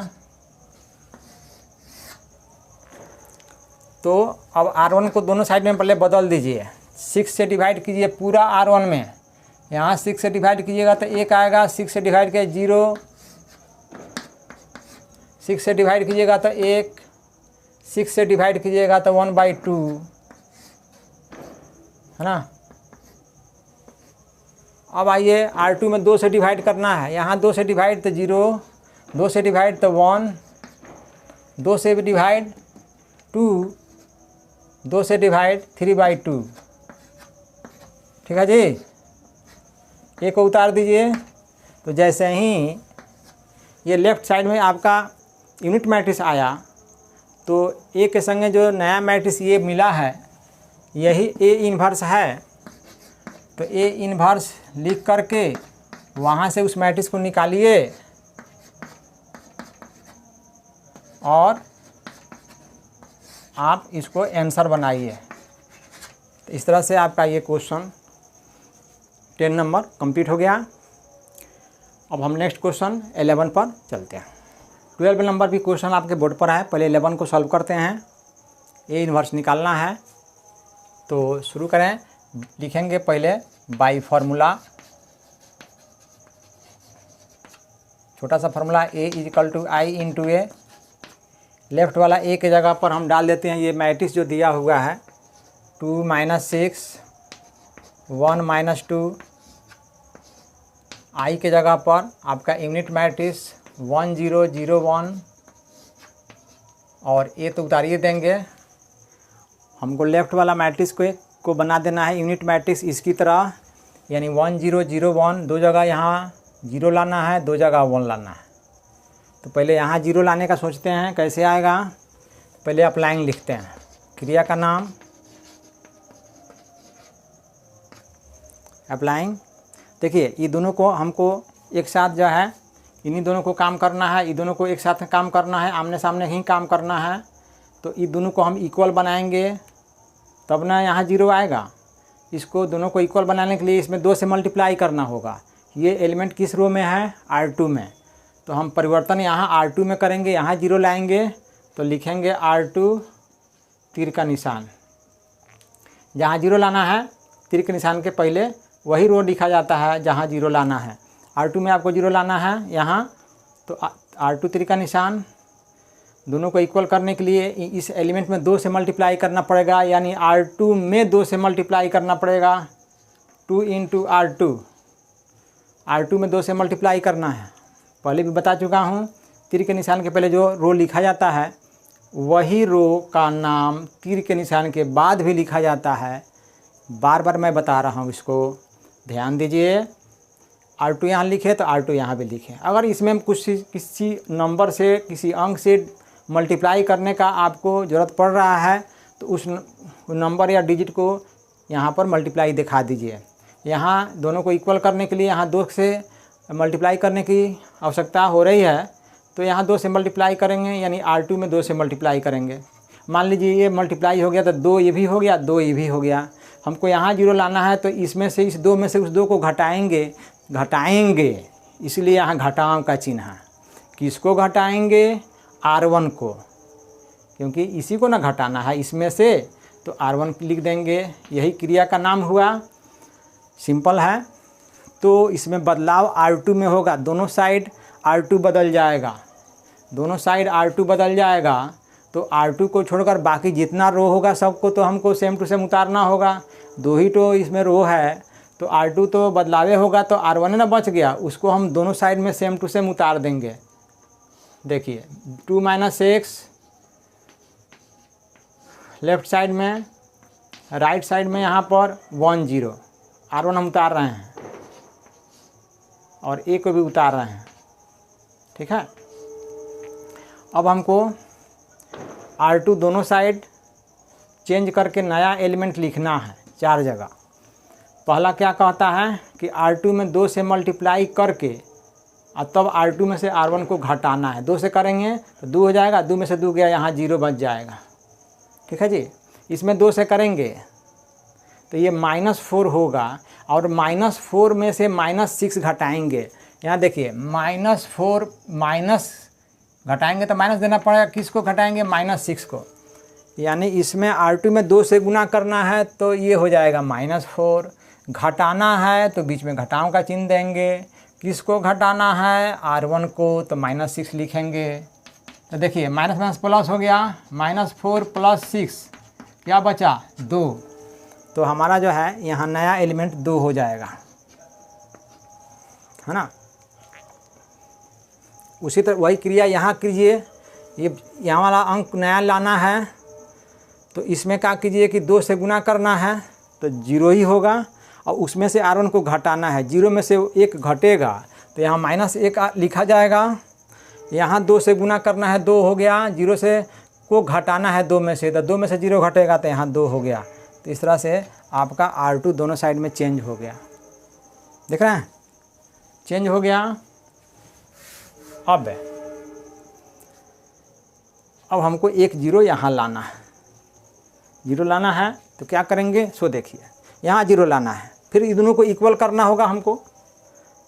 तो अब R1 को दोनों साइड में पहले बदल दीजिए। 6 से डिवाइड कीजिए पूरा R1 में। यहाँ 6 से डिवाइड कीजिएगा तो 1 आएगा। 6 से डिवाइड किया 0, 6 से डिवाइड कीजिएगा तो 1, 6 से डिवाइड कीजिएगा तो 1/2 है ना। अब आइए R2 में 2 से डिवाइड करना है। यहाँ 2 से डिवाइड तो 0, 2 से डिवाइड तो 1, 2 से डिवाइड 2, 2 से डिवाइड 3/2। ठीक है जी। एक को उतार दीजिए। तो जैसे ही ये लेफ़्ट साइड में आपका यूनिट मैट्रिक्स आया तो ए के संगे जो नया मैट्रिक्स ये मिला है यही ए इन्वर्स है। तो ए इन्वर्स लिख करके वहाँ से उस मैट्रिक्स को निकालिए और आप इसको आंसर बनाइए। तो इस तरह से आपका ये क्वेश्चन 10 नंबर कंप्लीट हो गया। अब हम नेक्स्ट क्वेश्चन 11 पर चलते हैं। 12 नंबर भी क्वेश्चन आपके बोर्ड पर है। पहले 11 को सॉल्व करते हैं। ए इन्वर्स निकालना है तो शुरू करें। लिखेंगे पहले बाई फार्मूला। छोटा सा formula A = I × A। Left वाला A के जगह पर हम डाल देते हैं ये मैट्रिक्स जो दिया हुआ है 2 - 6 1 - 2। I के जगह पर आपका यूनिट मैट्रिक्स 1 0 0 1 और A तो उतारिए देंगे। हमको लेफ़्ट वाला मैट्रिक्स को बना देना है यूनिट मैट्रिक्स इसकी तरह, यानी 1 0 0 1। 2 जगह यहाँ 0 लाना है, 2 जगह 1 लाना है। तो पहले यहाँ 0 लाने का सोचते हैं कैसे आएगा। पहले अप्लाइंग लिखते हैं। क्रिया का नाम अप्लाइंग। देखिए ये दोनों को हमको एक साथ जो है इन्हीं दोनों को काम करना है। ये दोनों को एक साथ काम करना है, आमने सामने ही काम करना है। तो ये दोनों को हम इक्वल बनाएंगे तब ना यहाँ 0 आएगा। इसको दोनों को इक्वल बनाने के लिए इसमें 2 से मल्टीप्लाई करना होगा। ये एलिमेंट किस रो में है? R2 में। तो हम परिवर्तन यहाँ R2 में करेंगे। यहाँ 0 लाएंगे तो लिखेंगे R2 तीर का निशान। जहाँ 0 लाना है तीर के निशान के पहले वही रो लिखा जाता है जहाँ 0 लाना है। R2 में आपको 0 लाना है यहाँ, तो R2 तीर का निशान। दोनों को इक्वल करने के लिए इस एलिमेंट में 2 से मल्टीप्लाई करना पड़ेगा, यानी R2 में 2 से मल्टीप्लाई करना पड़ेगा। 2 × R2। R2 में 2 से मल्टीप्लाई करना है। पहले भी बता चुका हूँ, तीर के निशान के पहले जो रो लिखा जाता है वही रो का नाम तीर के निशान के बाद भी लिखा जाता है। बार बार मैं बता रहा हूँ, इसको ध्यान दीजिए। R2 यहाँ लिखे तो R2 यहाँ भी लिखे। अगर इसमें किसी नंबर से किसी अंक से मल्टीप्लाई करने का आपको ज़रूरत पड़ रहा है तो उस नंबर या डिजिट को यहाँ पर मल्टीप्लाई दिखा दीजिए। यहाँ दोनों को इक्वल करने के लिए यहाँ 2 से मल्टीप्लाई करने की आवश्यकता हो रही है, तो यहाँ 2 से मल्टीप्लाई करेंगे, यानी R2 में 2 से मल्टीप्लाई करेंगे। मान लीजिए ये मल्टीप्लाई हो गया तो 2 ये भी हो गया, 2 ये भी हो गया। हमको यहाँ 0 लाना है तो इसमें से इस 2 में से उस 2 को घटाएंगे, इसलिए यहाँ घटाव का चिन्ह है। किसको घटाएंगे? R1 को, क्योंकि इसी को ना घटाना है इसमें से, तो R1 लिख देंगे। यही क्रिया का नाम हुआ, सिंपल है। तो इसमें बदलाव R2 में होगा, दोनों साइड R2 बदल जाएगा, दोनों साइड R2 बदल जाएगा। तो R2 को छोड़कर बाकी जितना रो होगा सबको तो हमको सेम टू सेम उतारना होगा। 2 ही तो इसमें रो है, तो R2 तो बदलावे होगा, तो R1 ना बच गया, उसको हम दोनों साइड में सेम टू सेम उतार देंगे। देखिए 2 - x लेफ्ट साइड में, राइट साइड में यहाँ पर 1 0, R1 हम उतार रहे हैं और a को भी उतार रहे हैं, ठीक है। अब हमको R2 दोनों साइड चेंज करके नया एलिमेंट लिखना है 4 जगह। पहला क्या कहता है कि R2 में 2 से मल्टीप्लाई करके और तब R2 में से R1 को घटाना है। 2 से करेंगे तो 2 हो जाएगा, 2 में से 2 गया, यहाँ 0 बच जाएगा, ठीक है जी। इसमें 2 से करेंगे तो ये -4 होगा, और -4 में से -6 घटाएंगे। यहाँ देखिए -4 माइनस घटाएंगे तो माइनस देना पड़ेगा, किसको घटाएंगे? -6 को। यानी इसमें R2 में 2 से गुना करना है तो ये हो जाएगा -4, घटाना है तो बीच में घटाव का चिन्ह देंगे। किसको घटाना है? R1 को, तो -6 लिखेंगे। तो देखिए माइनस माइनस प्लस हो गया, -4 + 6 क्या बचा? 2। तो हमारा जो है यहाँ नया एलिमेंट 2 हो जाएगा, है ना। उसी तरह वही क्रिया यहाँ कीजिए। ये यहाँ वाला अंक नया लाना है तो इसमें क्या कीजिए कि 2 से गुना करना है तो 0 ही होगा, और उसमें से R1 को घटाना है। 0 में से 1 घटेगा तो यहाँ -1 लिखा जाएगा। यहाँ 2 से गुना करना है, 2 हो गया। 0 से को घटाना है 2 में से, तो 2 में से 0 घटेगा तो यहाँ 2 हो गया। तो इस तरह से आपका R2 दोनों साइड में चेंज हो गया, देख रहे हैं, चेंज हो गया। अब हमको एक 0 यहाँ लाना है, 0 लाना है तो क्या करेंगे? सो देखिए यहाँ 0 लाना है, फिर इन दोनों को इक्वल करना होगा। हमको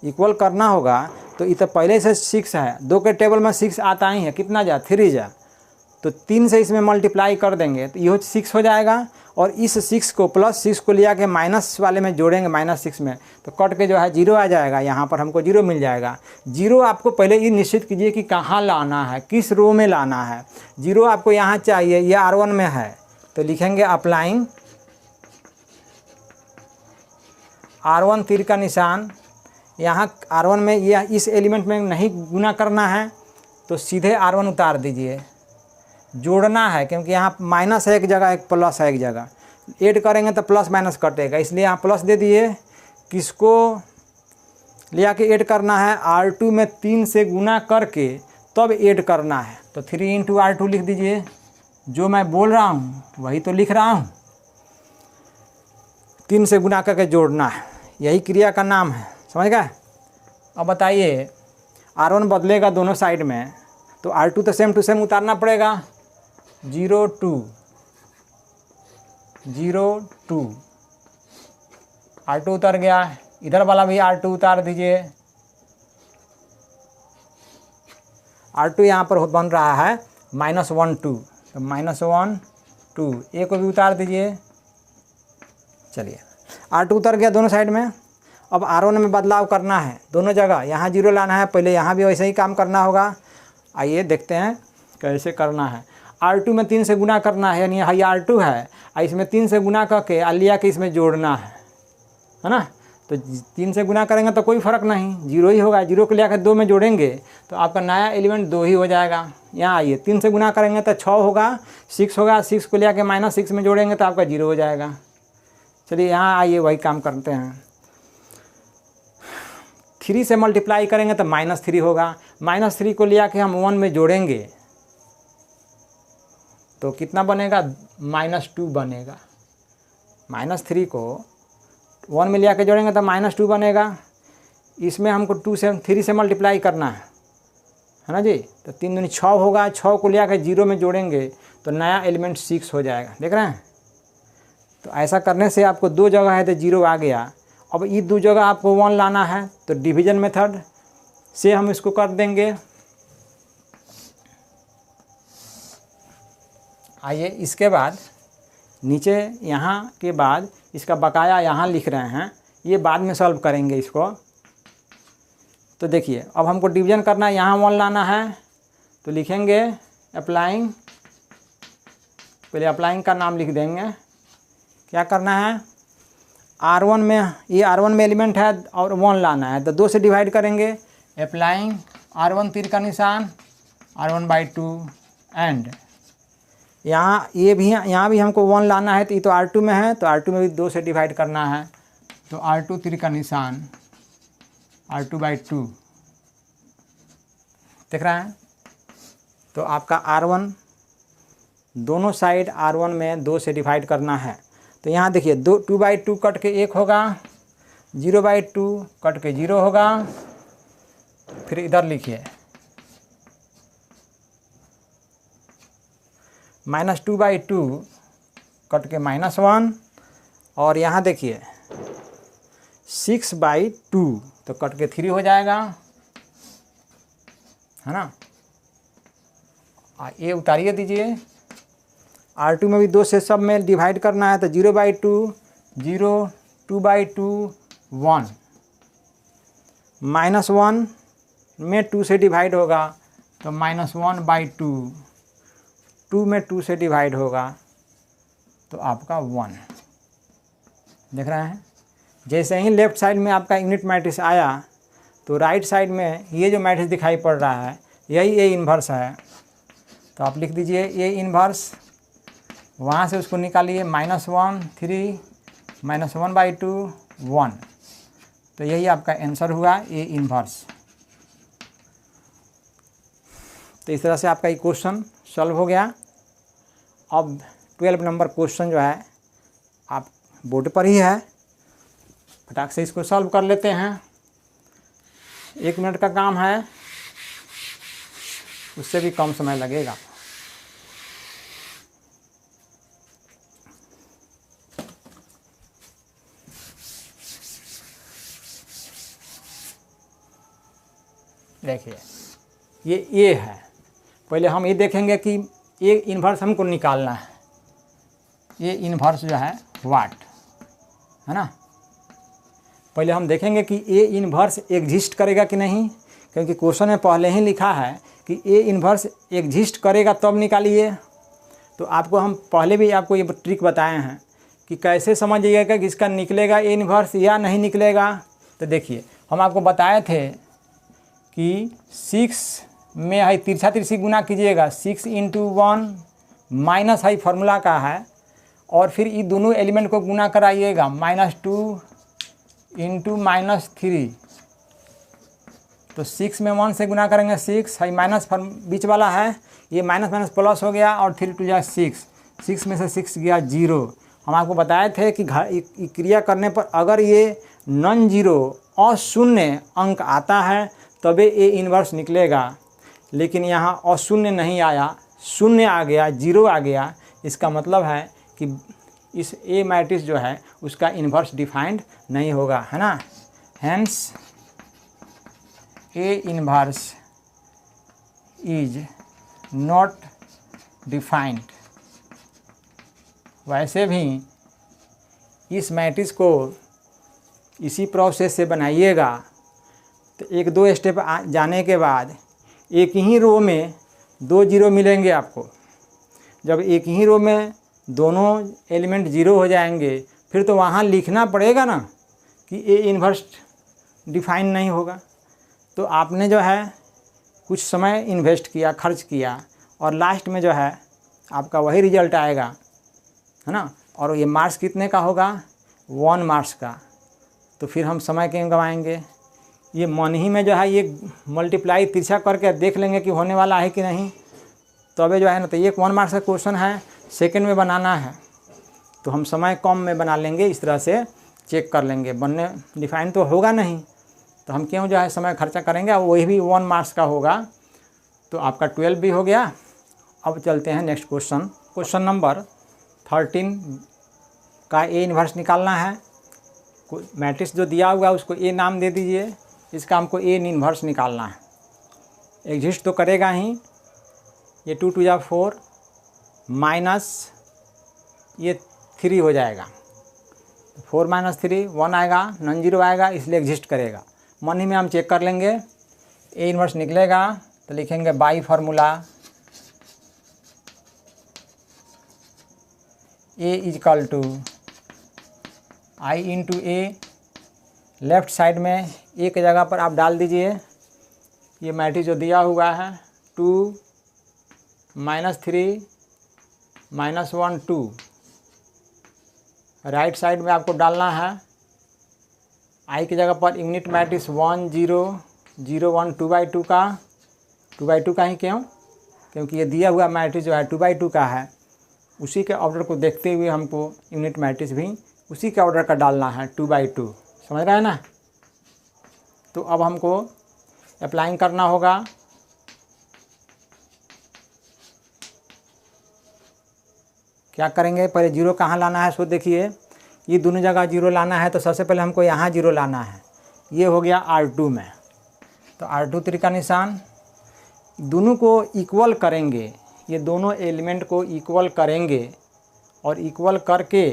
इक्वल करना होगा तो इधर पहले से 6 है, 2 के टेबल में 6 आता ही है, कितना जा? 3 जा, तो 3 से इसमें मल्टीप्लाई कर देंगे तो ये 6 हो जाएगा। और इस 6 को +6 को लिया के माइनस वाले में जोड़ेंगे, -6 में, तो कट के जो है 0 आ जाएगा। यहाँ पर हमको 0 मिल जाएगा। 0 आपको पहले ये निश्चित कीजिए कि कहाँ लाना है, किस रो में लाना है। 0 आपको यहाँ चाहिए, ये R1 में है, तो लिखेंगे अप्लाइंग R1 तीर का निशान। यहाँ R1 में ये इस एलिमेंट में नहीं गुना करना है तो सीधे R1 उतार दीजिए। जोड़ना है क्योंकि यहाँ माइनस है एक जगह, एक प्लस है एक जगह, ऐड करेंगे तो प्लस माइनस कटेगा, इसलिए यहाँ प्लस दे दिए। किसको लिया के ऐड करना है? R2 में 3 से गुना करके तब ऐड करना है, तो 3 × R2 लिख दीजिए। जो मैं बोल रहा हूँ वही तो लिख रहा हूँ, 3 से गुना करके जोड़ना है, यही क्रिया का नाम है, समझ गए। अब बताइए R1 बदलेगा दोनों साइड में तो R2 तो सेम टू सेम उतारना पड़ेगा। 0 2 0 2 R2 उतर गया, इधर वाला भी R2 उतार दीजिए। R2 यहाँ पर बन रहा है -1 2, तो -1 2, A को भी उतार दीजिए। चलिए R2 उतर गया दोनों साइड में। अब R1 में बदलाव करना है दोनों जगह, यहाँ 0 लाना है, पहले यहाँ भी वैसे ही काम करना होगा। आइए देखते हैं कैसे करना है। R2 में 3 से गुना करना है, यानी यहाँ R2 है, इसमें 3 से गुना करके लिया के इसमें जोड़ना है ना। तो 3 से गुना करेंगे तो कोई फ़र्क नहीं, 0 ही होगा। 0 को लिया कर 2 में जोड़ेंगे तो आपका नया एलिमेंट 2 ही हो जाएगा। यहाँ आइए 3 से गुना करेंगे तो 6 होगा, 6 होगा, 6 को लिया के -6 में जोड़ेंगे तो आपका 0 हो जाएगा। चलिए यहाँ आइए वही काम करते हैं। 3 से मल्टीप्लाई करेंगे तो -3 होगा, -3 को लिया के हम 1 में जोड़ेंगे तो कितना बनेगा? -2 बनेगा। -3 को 1 में लिया के जोड़ेंगे तो -2 बनेगा। इसमें हमको 3 से मल्टीप्लाई करना है ना जी। तो 3 दूनी 6 होगा, 6 को ले आकर 0 में जोड़ेंगे तो नया एलिमेंट 6 हो जाएगा, देख रहे हैं। तो ऐसा करने से आपको 2 जगह है तो 0 आ गया। अब ये 2 जगह आपको 1 लाना है तो डिवीजन मेथड से हम इसको कर देंगे। आइए इसके बाद नीचे यहाँ के बाद इसका बकाया यहाँ लिख रहे हैं, ये बाद में सॉल्व करेंगे इसको। तो देखिए अब हमको डिवीजन करना है, यहाँ 1 लाना है तो लिखेंगे अप्लाइंग, पहले अप्लाइंग का नाम लिख देंगे। क्या करना है, R1 में, ये R1 में एलिमेंट है और 1 लाना है तो 2 से डिवाइड करेंगे। अप्लाइंग R1 तीर का निशान R1/2 एंड यहाँ यहाँ भी हमको 1 लाना है तो ये तो R2 में है तो R2 में भी 2 से डिवाइड करना है तो R2 तीर का निशान R2/2, देख रहे हैं। तो आपका R1 दोनों साइड R1 में 2 से डिवाइड करना है। तो यहाँ देखिए 2/2 कट के 1 होगा, 0/2 कट के 0 होगा। फिर इधर लिखिए -2/2 कट के -1 और यहाँ देखिए 6/2 तो कट के 3 हो जाएगा, है ना। ये उतारिए दीजिए। R2 में भी 2 से सब में डिवाइड करना है तो 0/2 0, 2/2 1, -1 में 2 से डिवाइड होगा तो -1/2, 2 में 2 से डिवाइड होगा तो आपका 1, देख रहे हैं। जैसे ही लेफ़्ट साइड में आपका यूनिट मैट्रिक्स आया तो राइट साइड में ये जो मैट्रिक्स दिखाई पड़ रहा है यही A इन्वर्स है। तो आप लिख दीजिए A इन्वर्स, वहाँ से उसको निकालिए -1 3 -1/2 1, तो यही आपका आंसर हुआ A इन्वर्स। तो इस तरह से आपका ये क्वेश्चन सॉल्व हो गया। अब 12 नंबर क्वेश्चन जो है आप बोर्ड पर ही है, फटाक से इसको सॉल्व कर लेते हैं। 1 मिनट का काम है, उससे भी कम समय लगेगा। देखिए ये A है, पहले हम ये देखेंगे कि A इन्वर्स हमको निकालना है। A इन्वर्स जो है वाट, है ना। पहले हम देखेंगे कि A इन्वर्स एग्जिस्ट करेगा कि नहीं, क्योंकि क्वेश्चन में पहले ही लिखा है कि A इन्वर्स एग्जिस्ट करेगा तब निकालिए। तो आपको हम पहले भी आपको ये ट्रिक बताए हैं कि कैसे समझिएगा कि इसका निकलेगा A इन्वर्स या नहीं निकलेगा। तो देखिए हम आपको बताए थे कि 6 में है तिरछा तिरछी गुना कीजिएगा, 6 × 1 माइनस है फार्मूला का है, और फिर ये दोनों एलिमेंट को गुना कराइएगा -2 × -3। तो 6 में 1 से गुना करेंगे 6 है, माइनस बीच वाला है, ये माइनस प्लस हो गया और 3 2 6, 6 में से 6 गया 0। हम आपको बताए थे कि क्रिया करने पर अगर ये नॉन जीरो अशून्य अंक आता है तबे A इन्वर्स निकलेगा, लेकिन यहाँ अशून्य नहीं आया, शून्य आ गया, 0 आ गया। इसका मतलब है कि इस A मैट्रिक्स जो है उसका इन्वर्स डिफाइंड नहीं होगा, है ना। Hence A inverse is not defined. वैसे भी इस मैट्रिक्स को इसी प्रोसेस से बनाइएगा तो 1-2 स्टेप जाने के बाद एक ही रो में 2 जीरो मिलेंगे आपको। जब एक ही रो में दोनों एलिमेंट 0 हो जाएंगे फिर तो वहाँ लिखना पड़ेगा ना कि A इन्वर्स डिफाइन नहीं होगा। तो आपने जो है कुछ समय इन्वेस्ट किया, खर्च किया, और लास्ट में जो है आपका वही रिजल्ट आएगा, है ना। और ये मार्क्स कितने का होगा, 1 मार्क्स का। तो फिर हम समय क्यों गंवाएंगे। ये मन ही में जो है ये मल्टीप्लाई तिरछा करके देख लेंगे कि होने वाला है कि नहीं, तबे जो है ना। तो ये 1 मार्क्स का क्वेश्चन है, सेकंड में बनाना है तो हम समय कम में बना लेंगे, इस तरह से चेक कर लेंगे। बनने डिफाइन तो होगा नहीं तो हम क्यों जो है समय खर्चा करेंगे, और वही भी 1 मार्क्स का होगा। तो आपका 12 भी हो गया। अब चलते हैं नेक्स्ट क्वेश्चन। क्वेश्चन नंबर 13 का ए इन्वर्स निकालना है। मैट्रिक्स जो दिया हुआ है उसको ए नाम दे दीजिए, इसका हमको ए इन्वर्स निकालना है। एग्जिस्ट तो करेगा ही, ये 2 2 4 माइनस ये 3 हो जाएगा, 4 - 3 1 आएगा, नॉन जीरो आएगा, इसलिए एग्जिस्ट करेगा। मन ही में हम चेक कर लेंगे, ए इन्वर्स निकलेगा तो लिखेंगे by formula A equal to I into A. Left side में ए की जगह पर आप डाल दीजिए ये मैट्रिक्स जो दिया हुआ है 2 - 3 -1 2। राइट साइड में आपको डालना है आई की जगह पर यूनिट मैट्रिक्स 1 0 0 1 2/2 का 2/2 का ही क्यों, क्योंकि ये दिया हुआ मैट्रिक्स जो है 2/2 का है। उसी के ऑर्डर को देखते हुए हमको यूनिट मैट्रिक्स भी उसी के ऑर्डर का डालना है 2/2। समझ रहे हैं ना। तो अब हमको अप्लाइंग करना होगा। क्या करेंगे, पहले जीरो कहाँ लाना है सो देखिए, ये दोनों जगह जीरो लाना है तो सबसे पहले हमको यहाँ जीरो लाना है। ये हो गया R2 में, तो R2 3 का निशान, दोनों को इक्वल करेंगे, ये दोनों एलिमेंट को इक्वल करेंगे और इक्वल करके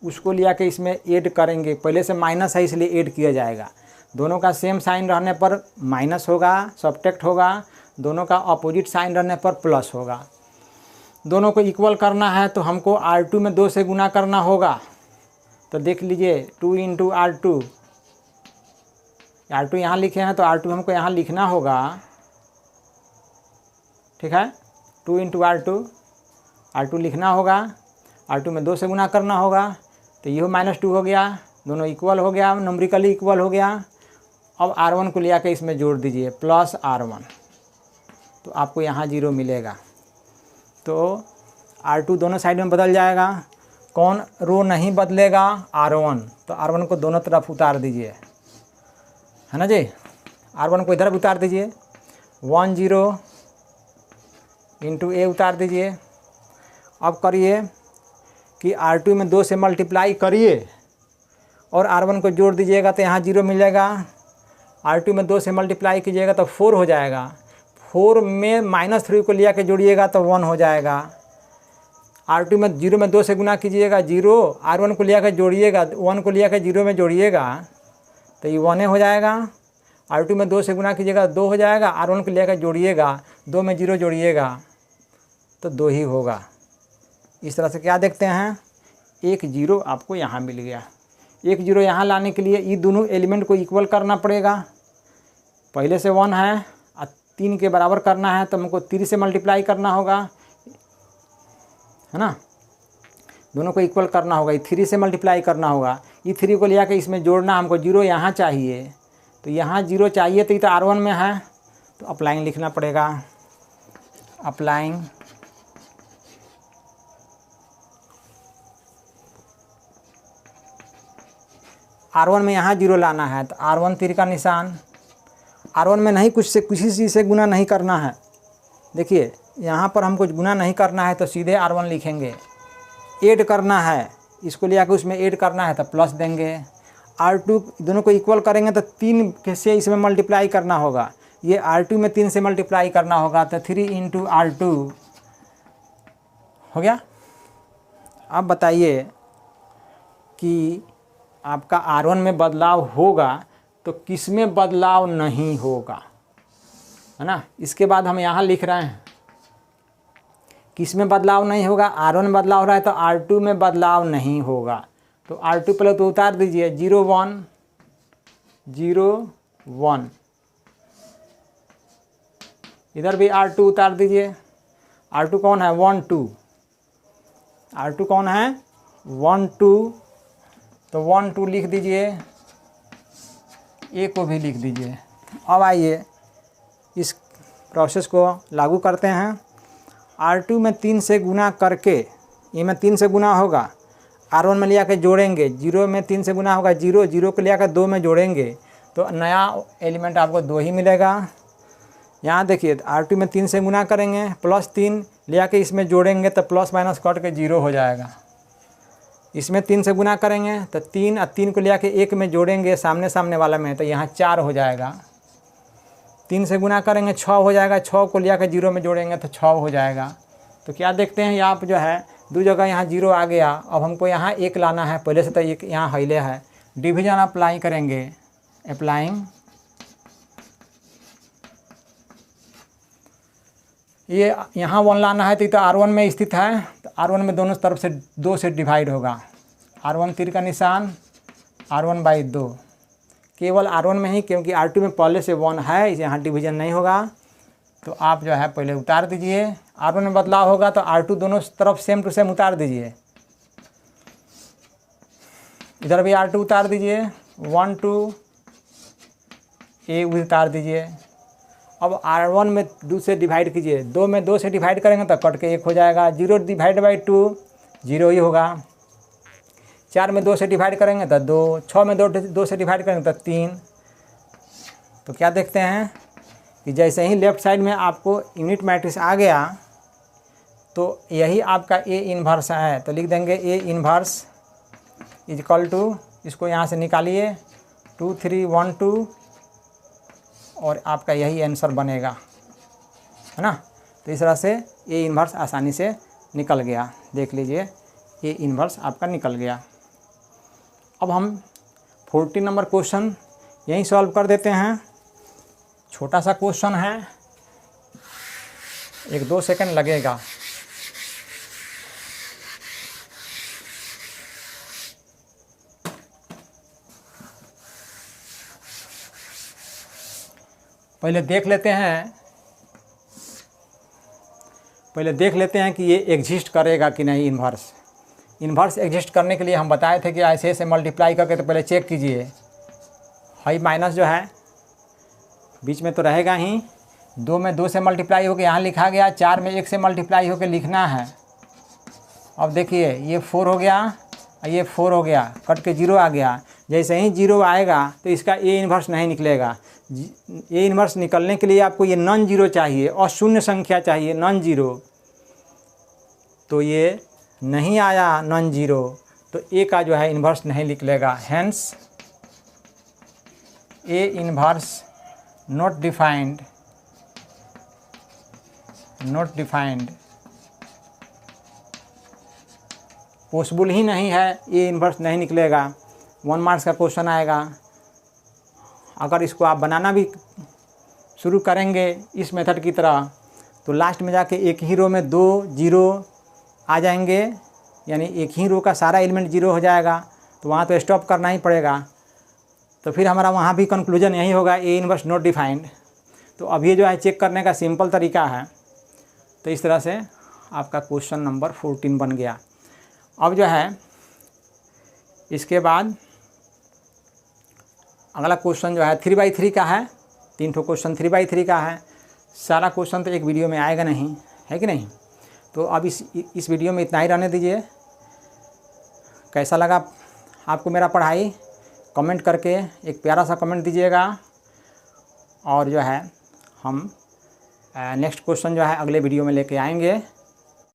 उसको लिया के इसमें ऐड करेंगे। पहले से माइनस है इसलिए ऐड किया जाएगा। दोनों का सेम साइन रहने पर माइनस होगा, सब्ट्रैक्ट होगा, दोनों का अपोजिट साइन रहने पर प्लस होगा। दोनों को इक्वल करना है तो हमको R2 में 2 से गुना करना होगा। तो देख लीजिए 2 × R2, R2 यहाँ लिखे हैं तो R2 हमको यहाँ लिखना होगा, ठीक है। 2 × R2 लिखना होगा, R2 में 2 से गुना करना होगा, तो ये -2 हो गया, दोनों इक्वल हो गया, नंबरिकली इक्वल हो गया। अब R1 को ले आके इसमें जोड़ दीजिए प्लस R1, तो आपको यहाँ 0 मिलेगा। तो R2 दोनों साइड में बदल जाएगा। कौन रो नहीं बदलेगा, R1, तो R1 को दोनों तरफ उतार दीजिए, है ना जी। R1 को इधर उतार दीजिए, 1 0 × A उतार दीजिए। अब करिए कि R2 में 2 से मल्टीप्लाई करिए और R1 को जोड़ दीजिएगा तो यहाँ 0 मिलेगा। R2 में 2 से मल्टीप्लाई कीजिएगा तो 4 हो जाएगा, 4 में -3 को लिया के जोड़िएगा तो 1 हो जाएगा। R2 में 0 में 2 से गुना कीजिएगा 0, R1 को लिया के जोड़िएगा, 1 को लिया के 0 में जोड़िएगा तो ये 1 हो जाएगा। R2 में 2 से गुना कीजिएगा 2 हो जाएगा, R1 को लिया के जोड़िएगा, 2 में 0 जोड़िएगा तो 2 ही होगा। इस तरह से क्या देखते हैं, 1 0 आपको यहाँ मिल गया। 1 0 यहाँ लाने के लिए ये दोनों एलिमेंट को इक्वल करना पड़ेगा। पहले से 1 है और 3 के बराबर करना है तो हमको 3 से मल्टीप्लाई करना होगा, है ना। दोनों को इक्वल करना होगा, ये 3 से मल्टीप्लाई करना होगा। ये 3 को ले आकर इसमें जोड़ना, हमको 0 यहाँ चाहिए, तो यहाँ 0 चाहिए तो ये तो R1 में है, तो अप्लाइंग लिखना पड़ेगा। अप्लाइंग R1 में यहाँ 0 लाना है तो R1 3 का निशान। R1 में नहीं कुछ से किसी चीज़ से गुना नहीं करना है। देखिए यहाँ पर हमको गुना नहीं करना है तो सीधे R1 लिखेंगे। ऐड करना है, इसको ले आकर उसमें ऐड करना है तो प्लस देंगे। R2 दोनों को इक्वल करेंगे तो 3 से इसमें मल्टीप्लाई करना होगा, ये R2 में 3 से मल्टीप्लाई करना होगा तो 3 × R2 हो गया। अब बताइए कि आपका R1 में बदलाव होगा तो किस में बदलाव नहीं होगा, है ना। इसके बाद हम यहाँ लिख रहे हैं किस में बदलाव नहीं होगा, R1 में बदलाव हो रहा है तो R2 में बदलाव नहीं होगा। तो R2 पहले तो उतार दीजिए, 0 1 0 1, इधर भी R2 उतार दीजिए। R2 कौन है, 1 2, R2 कौन है 1 2, तो 1 2 लिख दीजिए, A को भी लिख दीजिए। अब आइए इस प्रोसेस को लागू करते हैं। R2 में 3 से गुना करके, ये में 3 से गुना होगा, R1 में ले आकर जोड़ेंगे, 0 में 3 से गुना होगा 0 को ले आकर 2 में जोड़ेंगे तो नया एलिमेंट आपको 2 ही मिलेगा। यहाँ देखिए R2 में 3 से गुना करेंगे, +3 ले आके इसमें जोड़ेंगे तो प्लस माइनस कट के 0 हो जाएगा। इसमें 3 से गुना करेंगे तो 3 और 3 को ले आके 1 में जोड़ेंगे सामने सामने वाला में, तो यहाँ 4 हो जाएगा। 3 से गुना करेंगे 6 हो जाएगा, 6 को ले आके 0 में जोड़ेंगे तो 6 हो जाएगा। तो क्या देखते हैं यहाँ पर जो है 2 जगह यहाँ 0 आ गया। अब हमको यहाँ 1 लाना है, पहले से तो 1 यहाँ हिले है। डिवीजन अप्लाई करेंगे, अप्लाइंग, ये यहाँ 1 लाना है तो R1 में स्थित है, तो R1 में दोनों तरफ से 2 से डिवाइड होगा। R1 तीर का निशान, R1/2, केवल R1 में ही, क्योंकि R2 में पहले से 1 है, इसे यहाँ डिवीजन नहीं होगा। तो आप जो है पहले उतार दीजिए, R1 में बदलाव होगा तो R2 दोनों तरफ सेम टू सेम उतार दीजिए। इधर भी R2 उतार दीजिए, 1 2 ए उतार दीजिए। अब R1 में 2 से डिवाइड कीजिए, 2 में 2 से डिवाइड करेंगे तो कट के 1 हो जाएगा। 0 / 2 0 ही होगा। 4 में 2 से डिवाइड करेंगे तो 2, 6 में 2 से डिवाइड करेंगे तो 3। तो क्या देखते हैं कि जैसे ही लेफ़्ट साइड में आपको यूनिट मैट्रिक्स आ गया तो यही आपका A इन्वर्स है। तो लिख देंगे A इन्वर्स = इसको यहाँ से निकालिए 2 3 1 2, और आपका यही आंसर बनेगा, है ना। तो इस तरह से A इन्वर्स आसानी से निकल गया। देख लीजिए A इन्वर्स आपका निकल गया। अब हम 14 नंबर क्वेश्चन यहीं सॉल्व कर देते हैं। छोटा सा क्वेश्चन है, 1-2 सेकंड लगेगा। पहले देख लेते हैं कि ये एग्जिस्ट करेगा कि नहीं। इन्वर्स एग्जिस्ट करने के लिए हम बताए थे कि ऐसे ऐसे मल्टीप्लाई करके तो पहले चेक कीजिए। हाई माइनस जो है बीच में तो रहेगा ही, 2 में 2 से मल्टीप्लाई होकर यहाँ लिखा गया, 4 में 1 से मल्टीप्लाई होकर लिखना है। अब देखिए ये 4 हो गया, ये 4 हो गया, कट के 0 आ गया। जैसे ही 0 आएगा तो इसका A इन्वर्स नहीं निकलेगा। A इन्वर्स निकलने के लिए आपको ये नॉन जीरो चाहिए और शून्य संख्या चाहिए, नॉन जीरो। तो ये नहीं आया नॉन जीरो, तो A का जो है इन्वर्स नहीं निकलेगा। Hence A inverse not defined, possible ही नहीं है, A इन्वर्स नहीं निकलेगा। 1 मार्क्स का क्वेश्चन आएगा। अगर इसको आप बनाना भी शुरू करेंगे इस मेथड की तरह तो लास्ट में जाके एक ही रो में 2 0 आ जाएंगे, यानी एक ही रो का सारा एलिमेंट 0 हो जाएगा। तो वहाँ तो स्टॉप करना ही पड़ेगा। तो फिर हमारा वहाँ भी कंक्लूजन यही होगा, A इन्वर्स नॉट डिफाइंड। तो अब ये जो है चेक करने का सिंपल तरीका है। तो इस तरह से आपका क्वेश्चन नंबर 14 बन गया। अब जो है इसके बाद अगला क्वेश्चन जो है 3/3 का है। 3 ठो क्वेश्चन 3/3 का है। सारा क्वेश्चन तो एक वीडियो में आएगा नहीं, है कि नहीं। तो अब इस वीडियो में इतना ही रहने दीजिए। कैसा लगा आपको मेरा पढ़ाई, कमेंट करके एक प्यारा सा कमेंट दीजिएगा। और जो है हम नेक्स्ट क्वेश्चन जो है अगले वीडियो में लेके आएंगे।